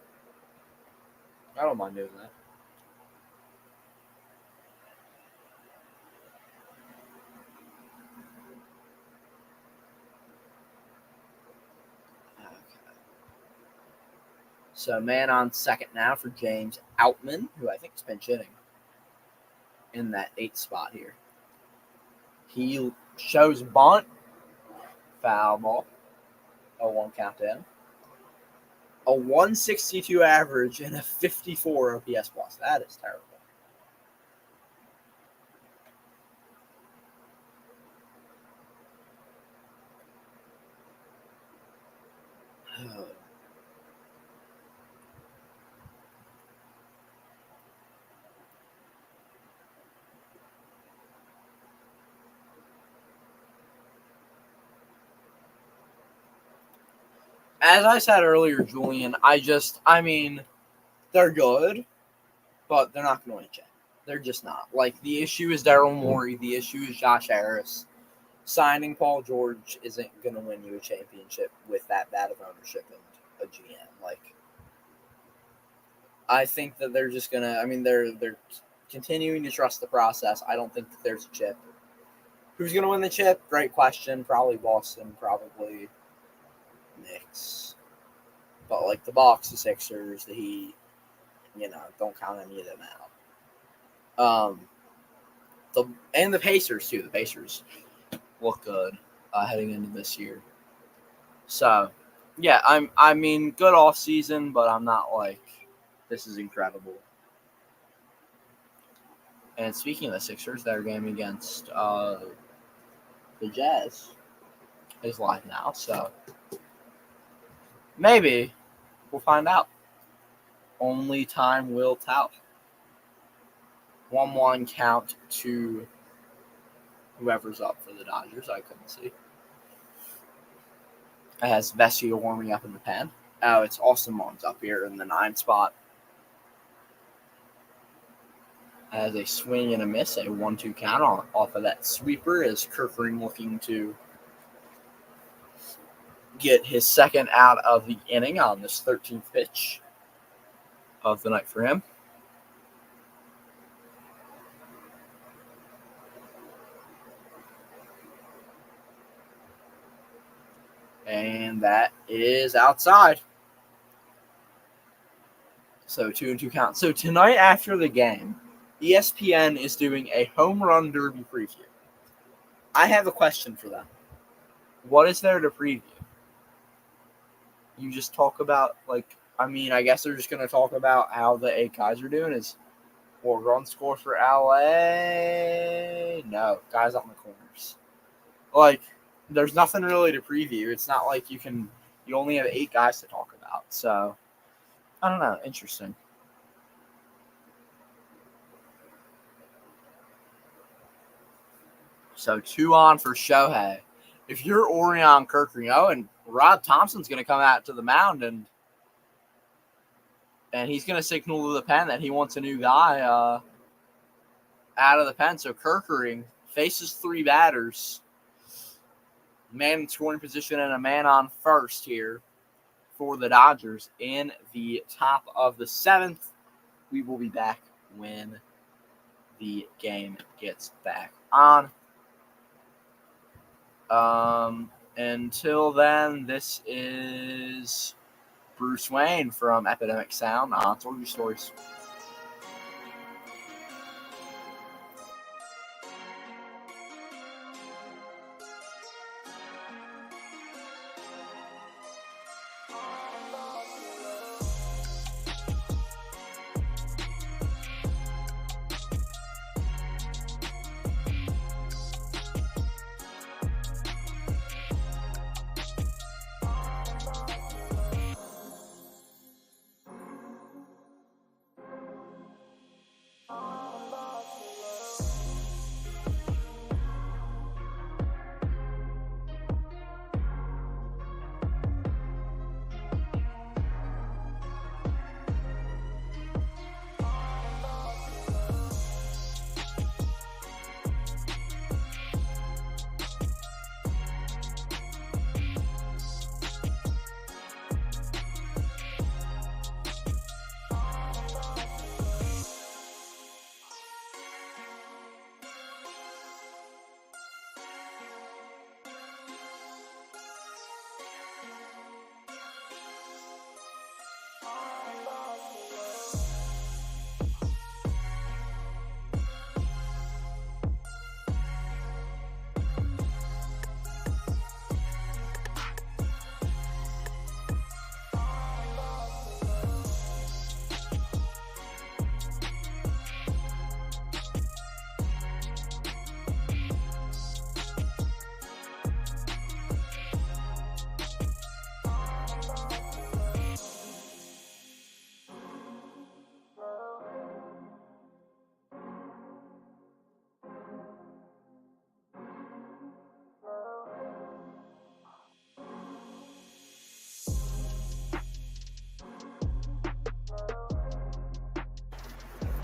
A: I don't mind doing that. So man on second now for James Outman, who I think has been hitting in that 8th spot here. He shows bunt, foul ball, a 1 count in, a 162 average, and a 54 OPS plus. That is terrible. As I said earlier, Julian, they're good, but they're not going to win a chip. They're just not. Like, the issue is Daryl Morey. The issue is Josh Harris. Signing Paul George isn't going to win you a championship with that bad of ownership and a GM. Like, I think that they're just going to, they're continuing to trust the process. I don't think that there's a chip. Who's going to win the chip? Great question. Probably Boston, probably Knicks. But, like, the Bucks, the Sixers, the Heat, don't count any of them out. And the Pacers, too. The Pacers look good heading into this year. So, yeah, good off season, but I'm not like, this is incredible. And speaking of the Sixers, their game against the Jazz is live now, so maybe we'll find out. Only time will tell. 1-1 count to whoever's up for the Dodgers. I couldn't see. It has Vessia warming up in the pen. Oh, it's Austin Barnes up here in the 9th spot. As a swing and a miss, a 1-2 count off of that sweeper as Kirkering looking to get his second out of the inning on this 13th pitch of the night for him. And that is outside. So 2-2 count. So tonight after the game, ESPN is doing a home run derby preview. I have a question for them. What is there to preview? You just talk about, I guess they're just going to talk about how the 8 guys are doing. Is or run score for LA? No, guys on the corners. there's nothing really to preview. It's not like you only have 8 guys to talk about. So, I don't know. Interesting. So 2 on for Shohei. If you're Orion Kirkring, and Rod Thompson's going to come out to the mound and he's going to signal to the pen that he wants a new guy out of the pen. So Kirkring faces 3 batters. Man in scoring position and a man on first here for the Dodgers in the top of the 7th. We will be back when the game gets back on. Until then, this is Bruce Wayne from Epidemic Sound on Told You Stories.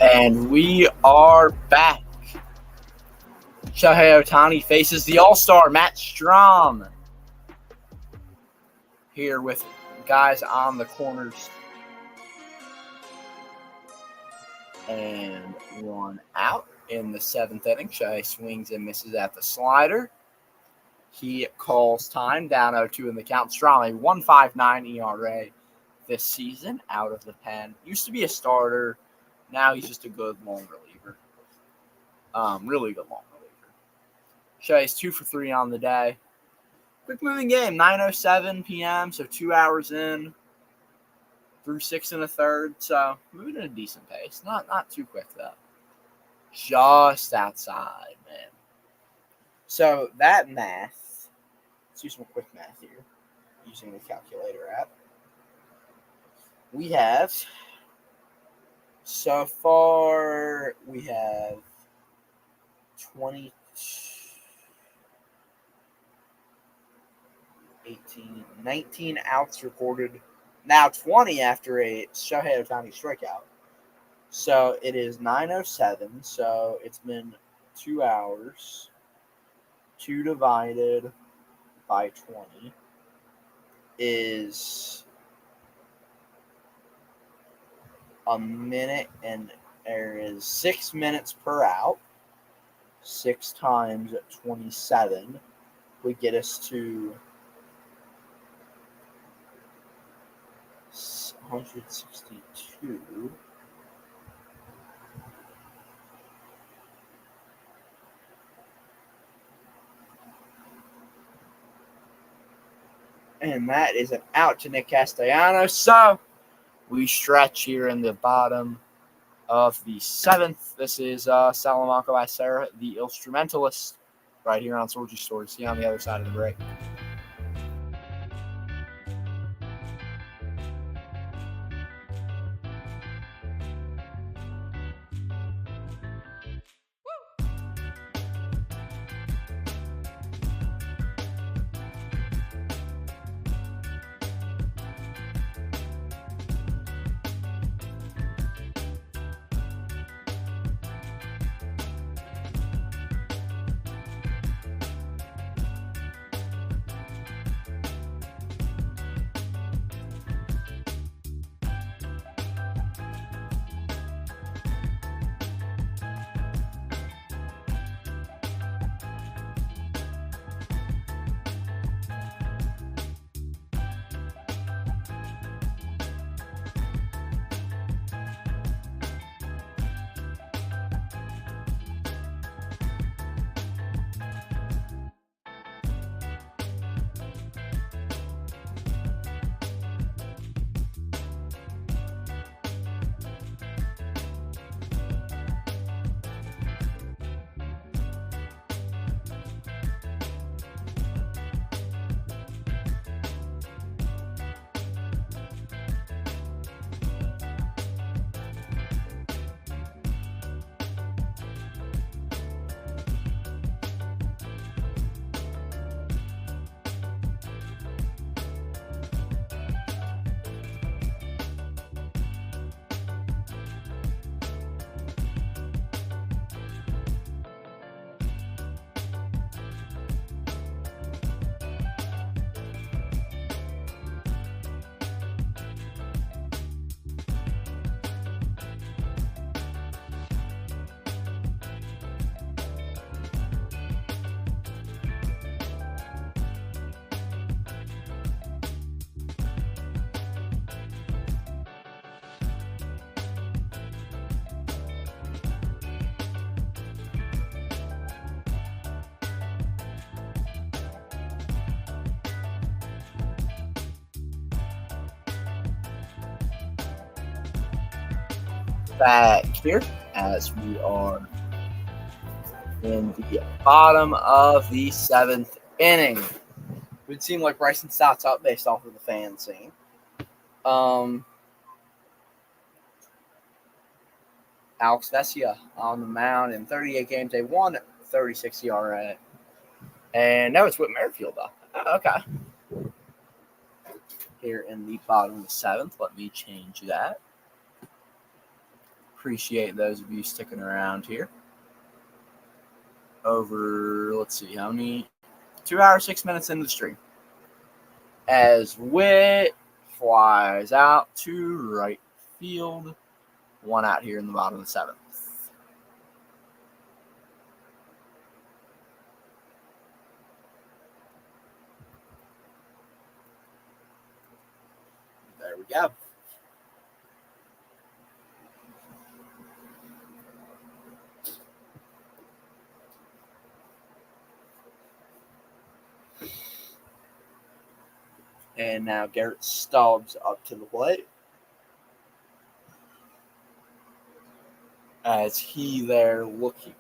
A: And we are back. Shohei Ohtani faces the All-Star Matt Strahm. Here with guys on the corners. And 1 out in the 7th inning. Shohei swings and misses at the slider. He calls time, down 0-2 in the count. Strahm, a 1.59 ERA this season, out of the pen. Used to be a starter. Now he's just a good long reliever. Really good long reliever. Shohei's 2 for 3 on the day. Quick moving game, 9:07 p.m., so 2 hours in through 6 1/3. So moving at a decent pace. Not too quick, though. Just outside, man. So that math, let's do some quick math here using the calculator app. We have, so far, we have 19 outs recorded. Now 20 after a Shohei Ohtani strikeout. So it is 9:07. So it's been 2 hours. 2 divided by 20 is a minute, and there is 6 minutes per out. 6 times 27 would get us to 162. And that is an out to Nick Castellanos. So we stretch here in the bottom of the 7th. This is Salamanca by Sarah, the instrumentalist, right here on Sorgy Story. See you on the other side of the break. Back here as we are in the bottom of the 7th inning. It would seem like Bryson Stott's up based off of the fan scene. Alex Vesia on the mound in 38 games, a 1.36 ERA. And now it's Whit Merrifield up. Okay. Here in the bottom of the 7th, let me change that. Appreciate those of you sticking around here. Over, let's see, how many? 2 hours, 6 minutes into the stream. As Whit flies out to right field. 1 out here in the bottom of the 7th. There we go. And now Garrett Stubbs up to the plate. As he there looking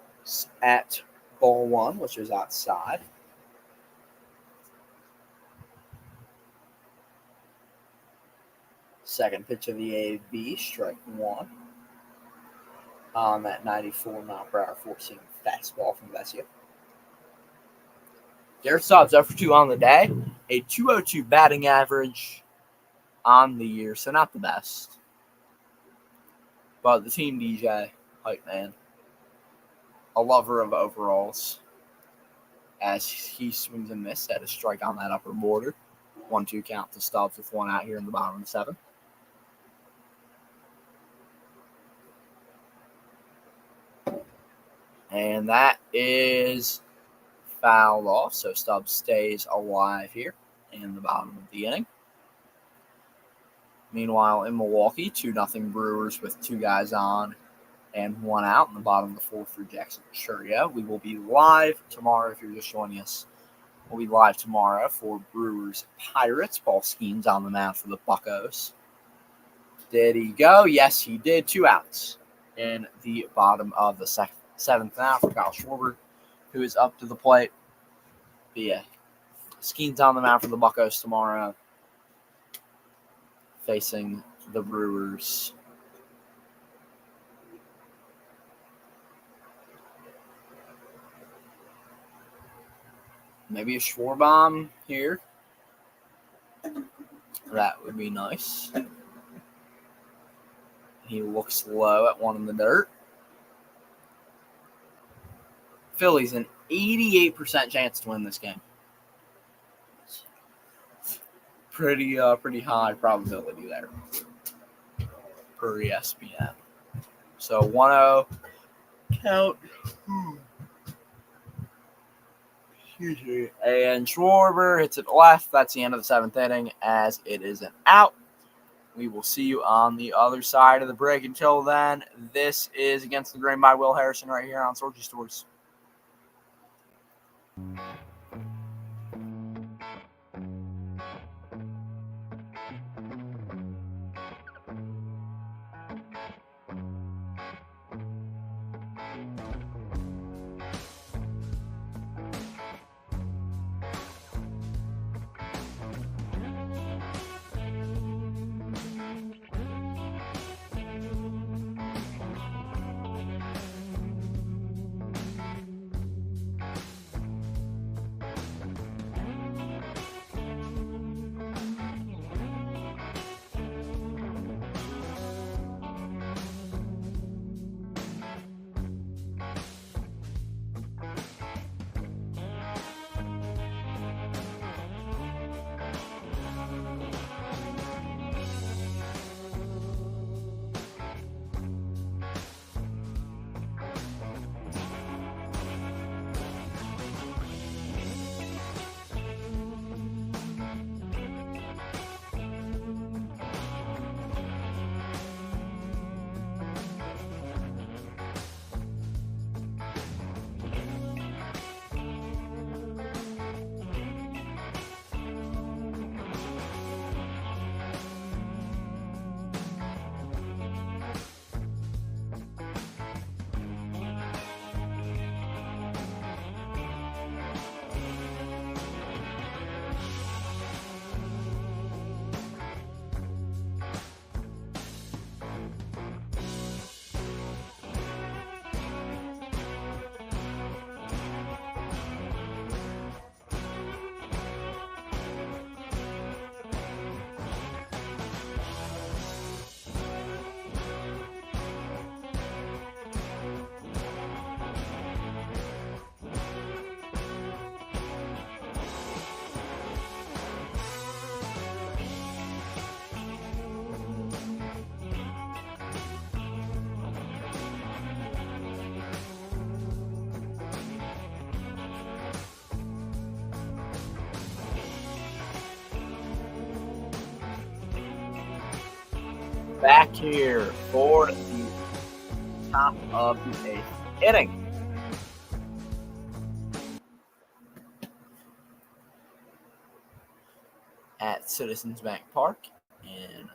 A: at ball 1, which is outside. Second pitch of the AB, strike 1. On that 94 mile per hour 4-seam fastball from Vesia. Garrett Stubbs 0 for 2 on the day. A 202 batting average on the year, so not the best. But the team DJ, hype man, a lover of overalls, as he swings and misses at a strike on that upper border. 1-2 count to Stubbs with 1 out here in the bottom of the 7th. And that is fouled off, so Stubbs stays alive here in the bottom of the inning. Meanwhile, in Milwaukee, 2-0 Brewers with 2 guys on and 1 out in the bottom of the 4th for Jackson Churia. We will be live tomorrow if you're just joining us. We'll be live tomorrow for Brewers Pirates. Paul Skeens on the mound for the Buccos. Did he go? Yes, he did. 2 outs in the bottom of the 7th now for Kyle Schwarber, who is up to the plate. But yeah, Skeen's on the mound for the Buccos tomorrow, facing the Brewers. Maybe a Schwarber here. That would be nice. He looks low at one in the dirt. Phillies an 88% chance to win this game. Pretty high probability there per ESPN. So 1-0 count. Excuse me. And Schwarber hits it left. That's the end of the 7th inning as it is an out. We will see you on the other side of the break. Until then, this is Against the Grain by Will Harrison right here on Sorgy Stores. Back here for the top of the 8th inning. At Citizens Bank Park in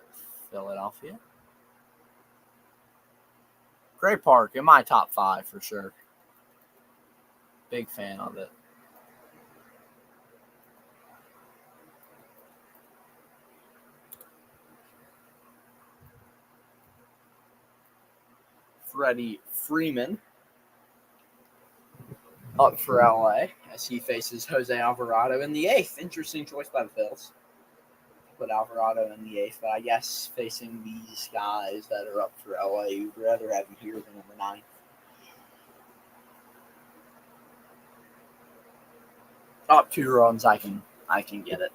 A: Philadelphia. Great park, in my top 5 for sure. Big fan of it. Freddie Freeman up for LA as he faces Jose Alvarado in the 8th. Interesting choice by the Phils. Put Alvarado in the 8th, but I guess facing these guys that are up for LA, you'd rather have him here than in the 9th. Up 2 runs, I can get it.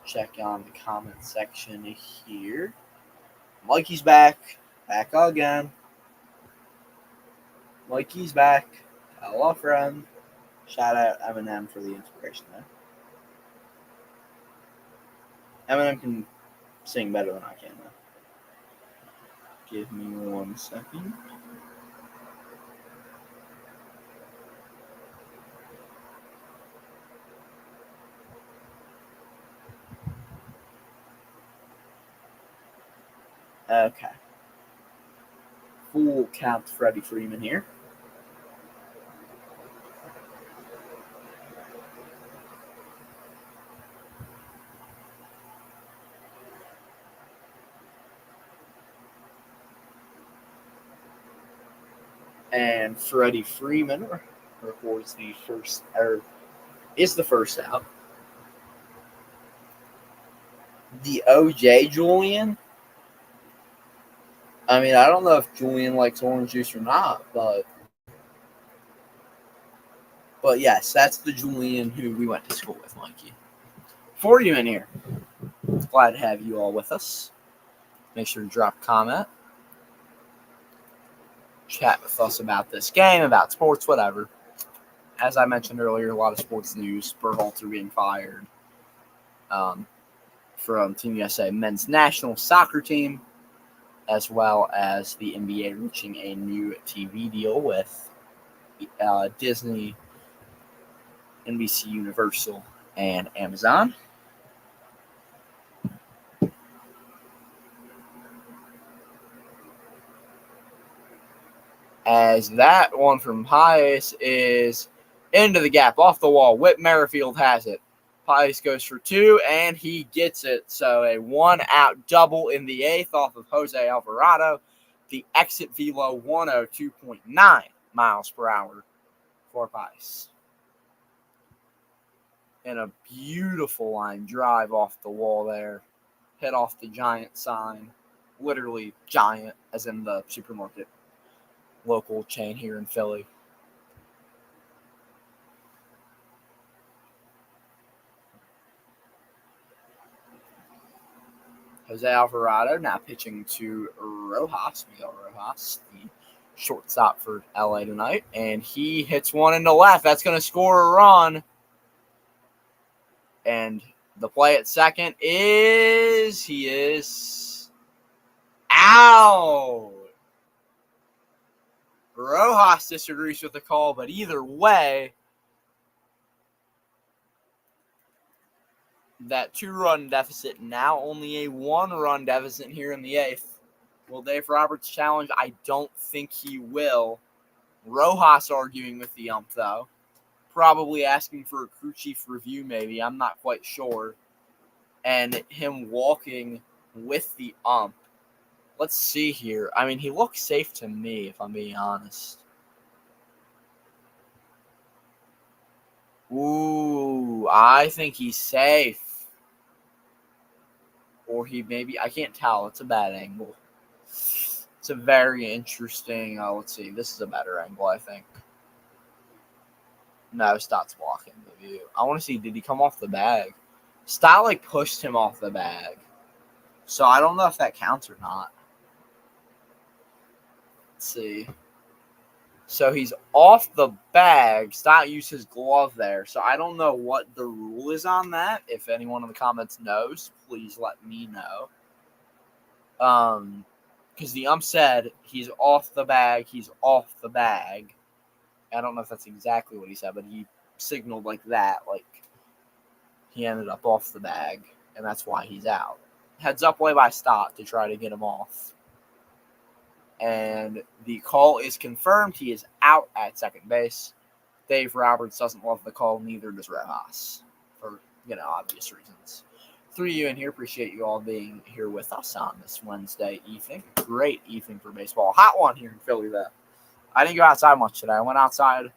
A: Check on the comment section here. Mikey's back again. Mikey's back. Hello, friend. Shout out Eminem for the inspiration there. Eminem can sing better than I can, though. Give me 1 second. Okay. Full count Freddie Freeman here. And Freddie Freeman records is the first out. The OJ Julian. I mean, I don't know if Julian likes orange juice or not, but yes, that's the Julian who we went to school with, Mikey. For you in here, glad to have you all with us. Make sure to drop a comment, chat with us about this game, about sports, whatever. As I mentioned earlier, a lot of sports news. Berhalter being fired from Team USA men's national soccer team, as well as the NBA reaching a new TV deal with Disney, NBC Universal, and Amazon. As that one from Pius is into the gap, off the wall. Whit Merrifield has it. Pius goes for two, and he gets it. So a one-out double in the eighth off of Jose Alvarado. The exit velo 102.9 miles per hour for Pius. And a beautiful line drive off the wall there. Hit off the giant sign. Literally giant, as in the supermarket local chain here in Philly. Jose Alvarado now pitching to Rojas, Miguel Rojas, the shortstop for LA tonight. And he hits one into left. That's going to score a run. And the play at second he is out. Rojas disagrees with the call, but either way, that 2-run deficit, now only a 1-run deficit here in the eighth. Will Dave Roberts challenge? I don't think he will. Rojas arguing with the ump, though. Probably asking for a crew chief review, maybe. I'm not quite sure. And him walking with the ump. Let's see here. I mean, he looks safe to me, if I'm being honest. Ooh, I think he's safe. Or he maybe, I can't tell. It's a bad angle. It's a very interesting, let's see. This is a better angle, I think. No, Stott's blocking the view. I want to see, did he come off the bag? Stott, pushed him off the bag. So I don't know if that counts or not. Let's see. So he's off the bag. Stott used his glove there. So I don't know what the rule is on that. If anyone in the comments knows, please let me know. Because the ump said he's off the bag. He's off the bag. I don't know if that's exactly what he said, but he signaled like that. He ended up off the bag, and that's why he's out. Heads up play by Stott to try to get him off. And the call is confirmed. He is out at second base. Dave Roberts doesn't love the call. Neither does Rojas, for obvious reasons. Through you in here, appreciate you all being here with us on this Wednesday evening. Great evening for baseball. Hot one here in Philly, though. I didn't go outside much today. I went outside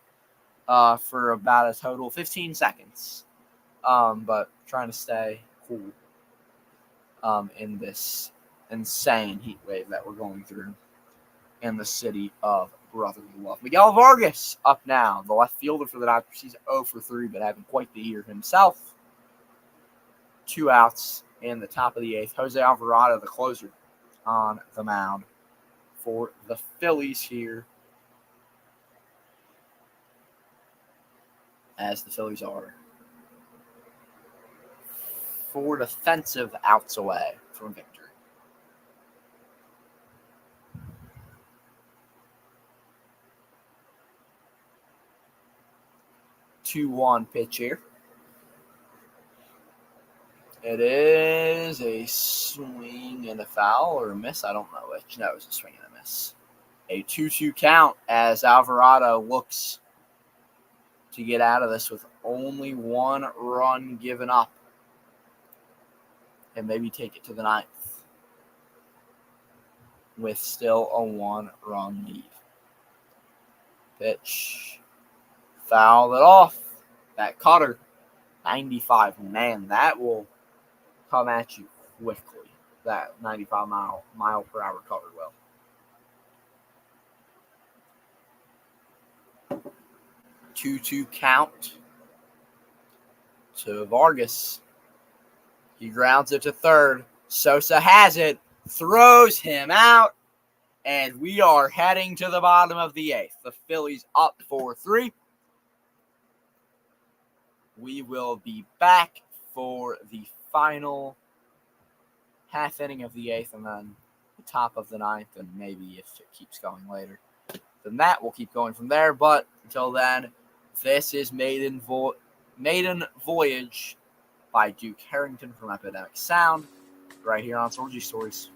A: for about a total of 15 seconds, but trying to stay cool in this insane heat wave that we're going through in the city of brotherly love. Miguel Vargas up now, the left fielder for the Dodgers. He's 0 for 3, but having quite the year himself. 2 outs in the top of the eighth. Jose Alvarado, the closer, on the mound for the Phillies here, as the Phillies are 4 defensive outs away from victory. 2-1 pitch here. It is a swing and a foul or a miss. I don't know which. No, it was a swing and a miss. A 2-2 count as Alvarado looks to get out of this with only 1 run given up and maybe take it to the 9th with still a 1-run lead. Pitch. Fouled it off. That cutter. 95. Man, that will come at you quickly. That 95 mile per hour cutter will. 2-2 count to Vargas. He grounds it to third. Sosa has it, throws him out, and we are heading to the bottom of the eighth. The Phillies up 4-3. We will be back for the final half inning of the eighth and then the top of the ninth, and maybe if it keeps going later, then that will keep going from there. But until then, this is Maiden Voyage by Duke Harrington from Epidemic Sound, right here on Sorgy Stories.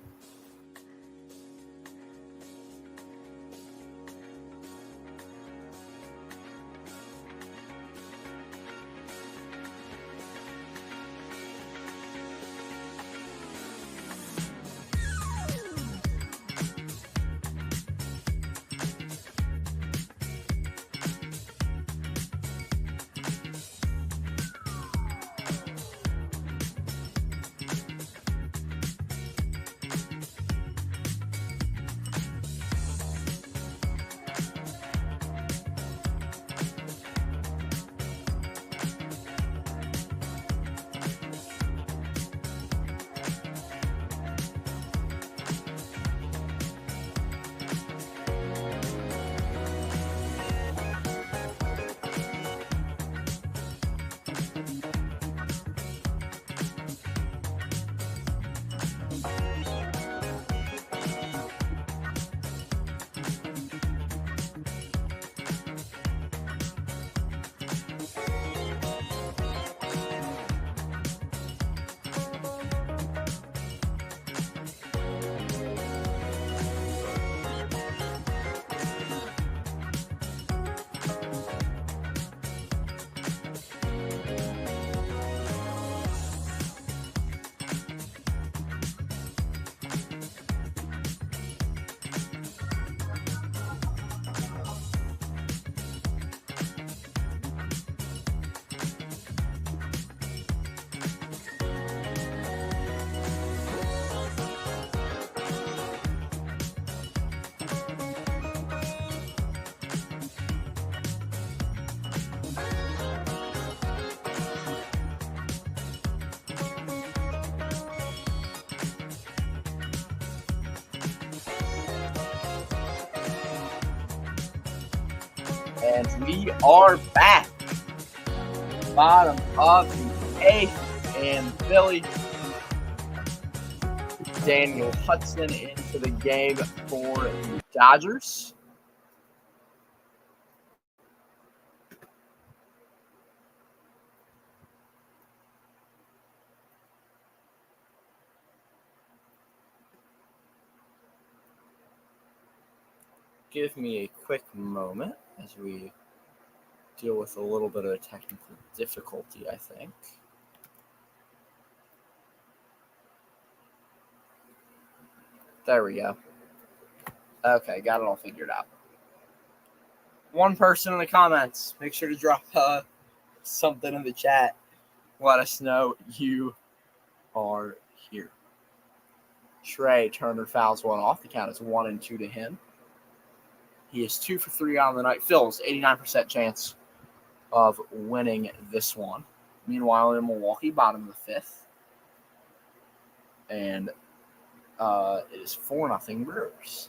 A: And we are back. Bottom of the eighth, and Philly. Daniel Hudson into the game for the Dodgers. Give me a quick moment as we deal with a little bit of a technical difficulty, I think. There we go. Okay, got it all figured out. One person in the comments, make sure to drop something in the chat. Let us know you are here. Trey Turner fouls one off. The count is 1-2 to him. He is 2 for 3 on the night. Phil's 89% chance of winning this one. Meanwhile, in Milwaukee, bottom of the fifth. And it is 4-0 Brewers.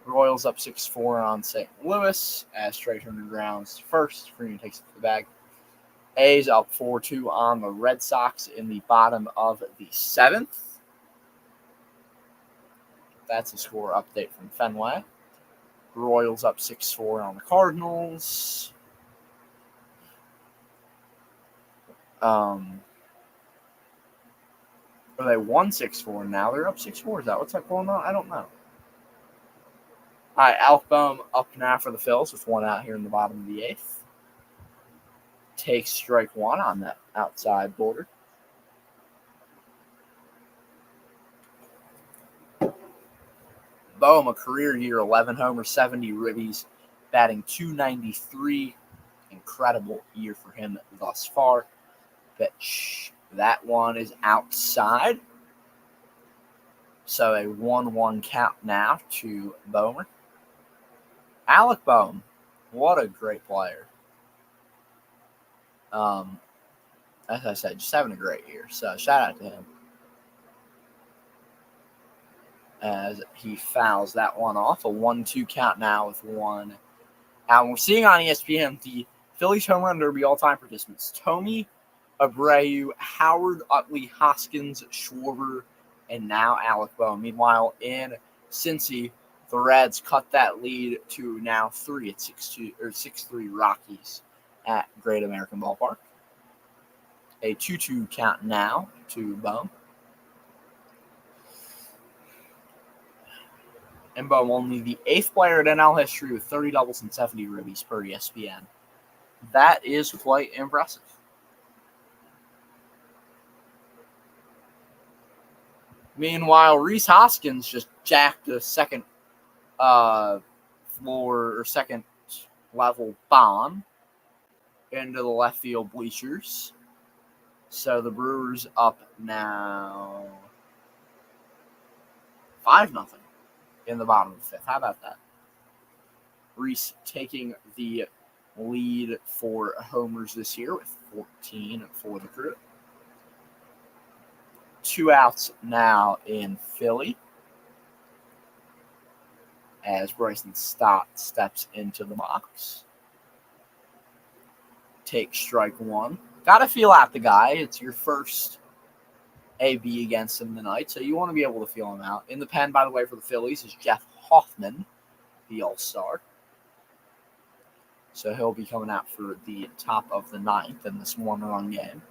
A: Royals up 6-4 on St. Louis as Trey Turner grounds first. Freeman takes it to the bag. A's up 4-2 on the Red Sox in the bottom of the seventh. That's a score update from Fenway. Royals up 6-4 on the Cardinals. They won 6-4 now. They're up 6-4. Is that what's going on? I don't know. All right, Alec Boehm up now for the Phils with one out here in the bottom of the eighth. Takes strike one on that outside border. Boehm, a career year, 11 homers, 70 ribbies, batting .293. Incredible year for him thus far. Pitch. That one is outside. So a 1-1 count now to Bomer. Alec Bohm, what a great player. As I said, just having a great year. So shout out to him. As he fouls that one off. A 1-2 count now with one out. We're seeing on ESPN the Phillies home run derby all-time participants. Tommy Abreu, Howard Utley, Hoskins, Schwarber, and now Alec Bohm. Meanwhile, in Cincy, the Reds cut that lead to now 3 at 6-3 Rockies at Great American Ballpark. A 2-2 count now to Bohm. And Bohm only the 8th player in NL history with 30 doubles and 70 ribbies per ESPN. That is quite impressive. Meanwhile, Rhys Hoskins just jacked a second second level bomb into the left field bleachers. So the Brewers up now 5-0 in the bottom of the 5th. How about that? Rhys taking the lead for homers this year with 14 for the Crew. 2 outs now in Philly as Bryson Stott steps into the box. Take strike one. Got to feel out the guy. It's your first AB against him tonight, so you want to be able to feel him out. In the pen, by the way, for the Phillies is Jeff Hoffman, the All-Star. So he'll be coming out for the top of the 9th in this one-run game.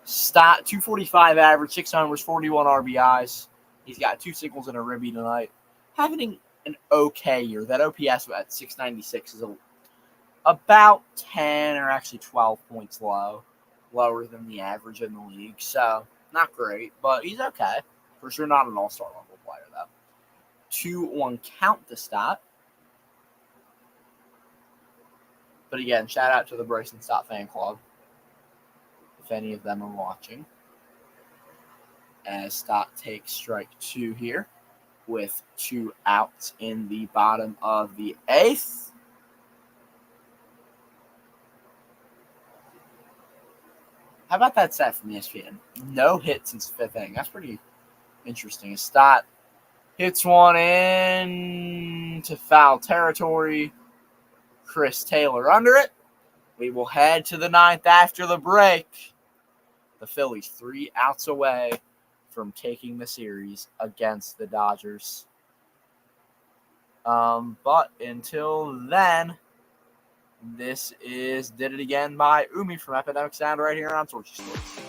A: Stott, 245 average, 6 homers, 41 RBIs. He's got 2 singles and a ribby tonight. Having an okay year. That OPS at 696 is about 10 or actually 12 points lower than the average in the league. So, not great, but he's okay. For sure not an all-star level player, though. 2-1 count to Stott. But again, shout out to the Bryson Stott fan club, if any of them are watching. As Stott takes strike 2 here with 2 outs in the bottom of the 8th. How about that set from ESPN? No hit since the 5th inning. That's pretty interesting. Stott hits one in to foul territory. Chris Taylor under it. We will head to the 9th after the break. The Phillies 3 outs away from taking the series against the Dodgers. But until then, this is Did It Again by Umi from Epidemic Sound right here on Torchy Sports.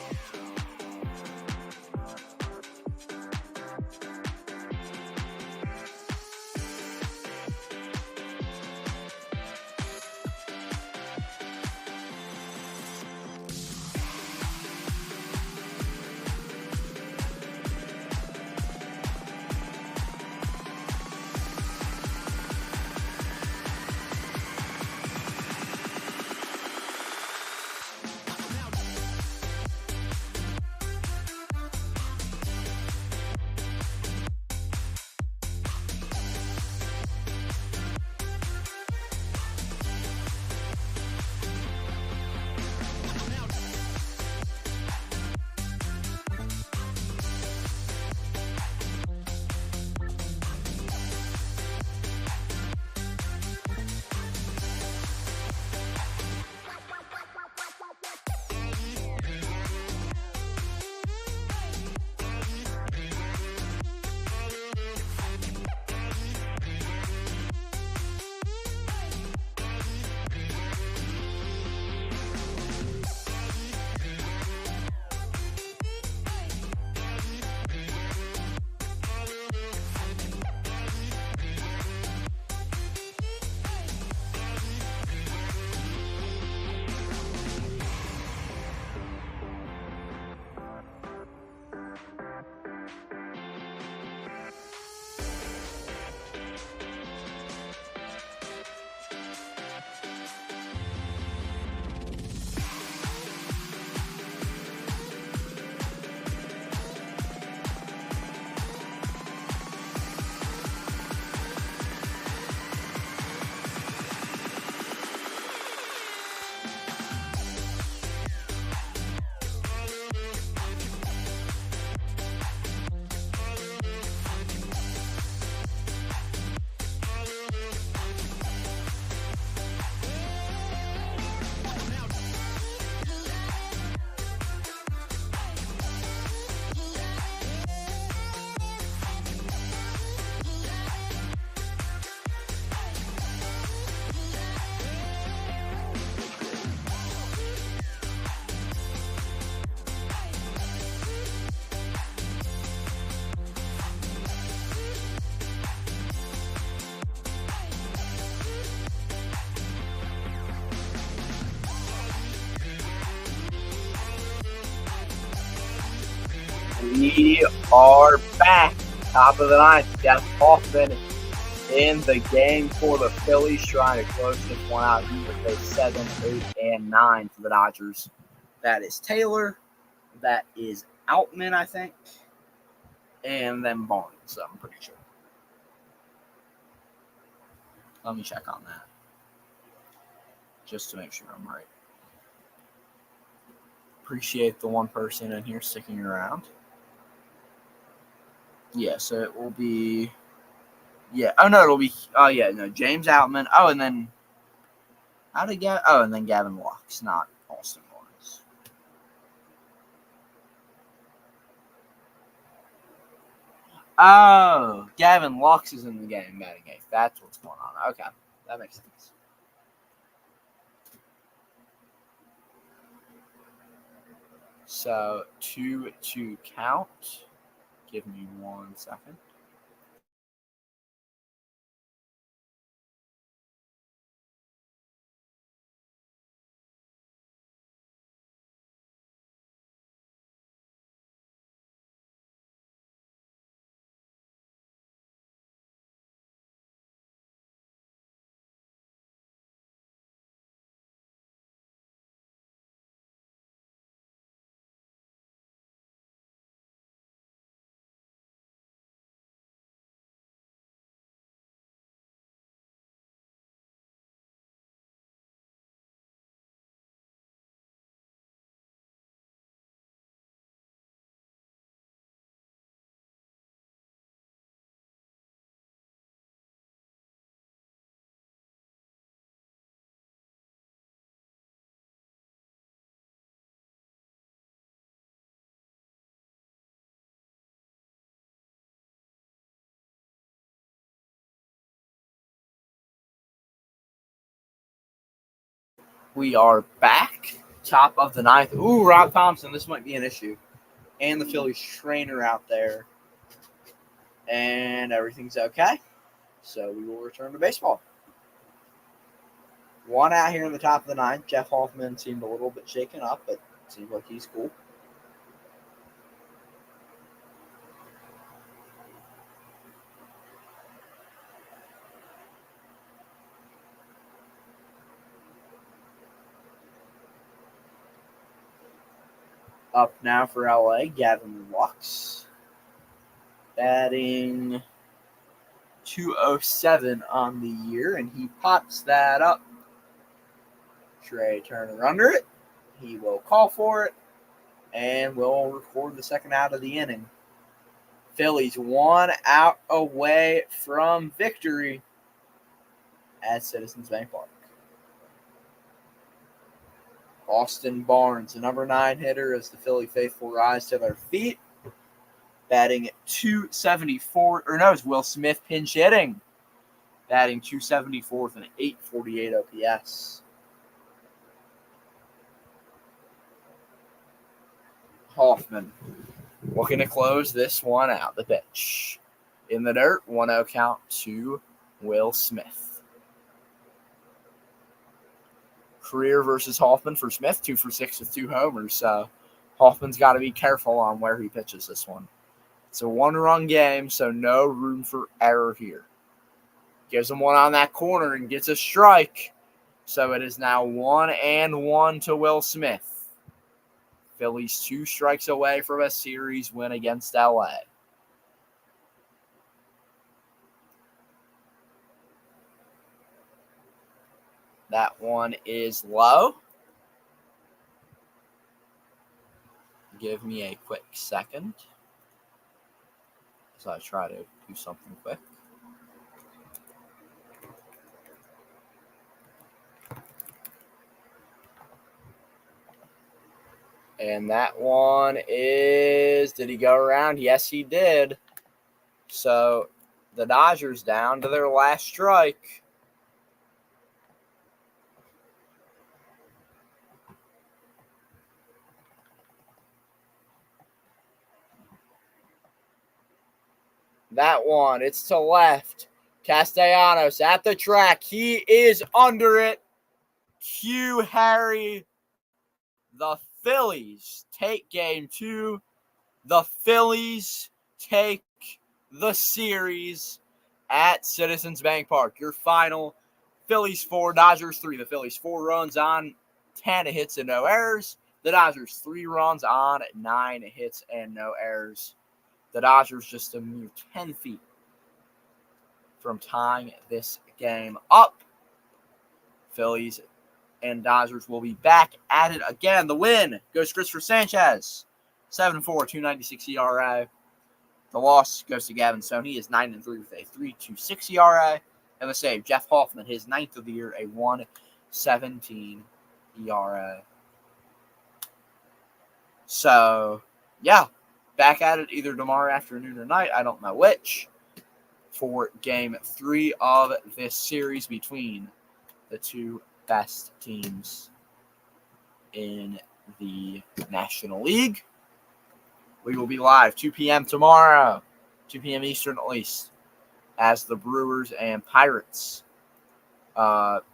A: We are back. Top of the ninth. Jeff Hoffman in the game for the Phillies, trying to close this one out with a 7, 8, and 9 for the Dodgers. That is Taylor. That is Outman, I think. And then Barnes, I'm pretty sure. Let me check on that, just to make sure I'm right. Appreciate the one person in here sticking around. Yeah, so it will be. Yeah. Oh no, it'll be. Oh yeah, no. James Outman. Oh, and then. How did get? Oh, and then Gavin Lux, not Austin Barnes. Oh, Gavin Lux is in the game batting eighth. That's what's going on. Okay, that makes sense. So 2-2 count. Give me 1 second. We are back. Top of the ninth. Ooh, Rob Thompson. This might be an issue. And the Phillies trainer out there. And everything's okay. So we will return to baseball. One out here in the top of the ninth. Jeff Hoffman seemed a little bit shaken up, but seems like he's cool. Up now for LA, Gavin Lux. Batting .207 on the year, and he pops that up. Trey Turner under it. He will call for it, and we'll record the second out of the inning. Phillies 1 out away from victory at Citizens Bank Park. Austin Barnes, the number 9 hitter, as the Philly faithful rise to their feet. Batting at .274, or no, it's Will Smith pinch hitting. Batting .274 with an .848 OPS. Hoffman looking to close this one out. The pitch. In the dirt, 1-0 count to Will Smith. Career versus Hoffman for Smith, 2 for 6 with 2 homers. So Hoffman's got to be careful on where he pitches this one. It's a 1-run game, so no room for error here. Gives him one on that corner and gets a strike. So it is now 1-1 to Will Smith. Phillies 2 strikes away from a series win against LA. That one is low. Give me a quick second as I try to do something quick. And that one is, did he go around? Yes, he did. So the Dodgers down to their last strike. That one, it's to left. Castellanos at the track. He is under it. Harry. The Phillies take game 2 The Phillies take the series at Citizens Bank Park. Your final, Phillies 4, Dodgers 3. The Phillies 4 runs on 10 hits and no errors. The Dodgers 3 runs on 9 hits and no errors. The Dodgers just a mere 10 feet from tying this game up. Phillies and Dodgers will be back at it again. The win goes to Christopher Sanchez, 7-4, 296 ERA. The loss goes to Gavin Stone. He is 9-3 with a 3.26 ERA. And the save, Jeff Hoffman, his 9th of the year, a 1.17 ERA. So, yeah, back at it either tomorrow afternoon or night. I don't know which. For Game 3 of this series between the two best teams in the National League. We will be live 2 p.m. tomorrow, 2 p.m. Eastern at least, as the Brewers and Pirates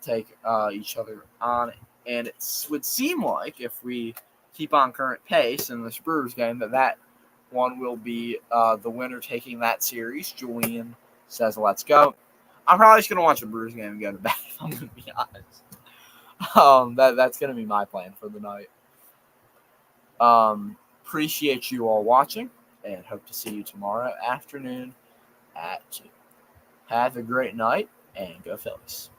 A: take each other on. And it would seem like if we keep on current pace in this Brewers game, that one will be the winner taking that series. Julian says, let's go. I'm probably just going to watch the Brewers game and go to bed, if I'm going to be honest. That's going to be my plan for the night. Appreciate you all watching and hope to see you tomorrow afternoon at 2. Have a great night and go Phillies.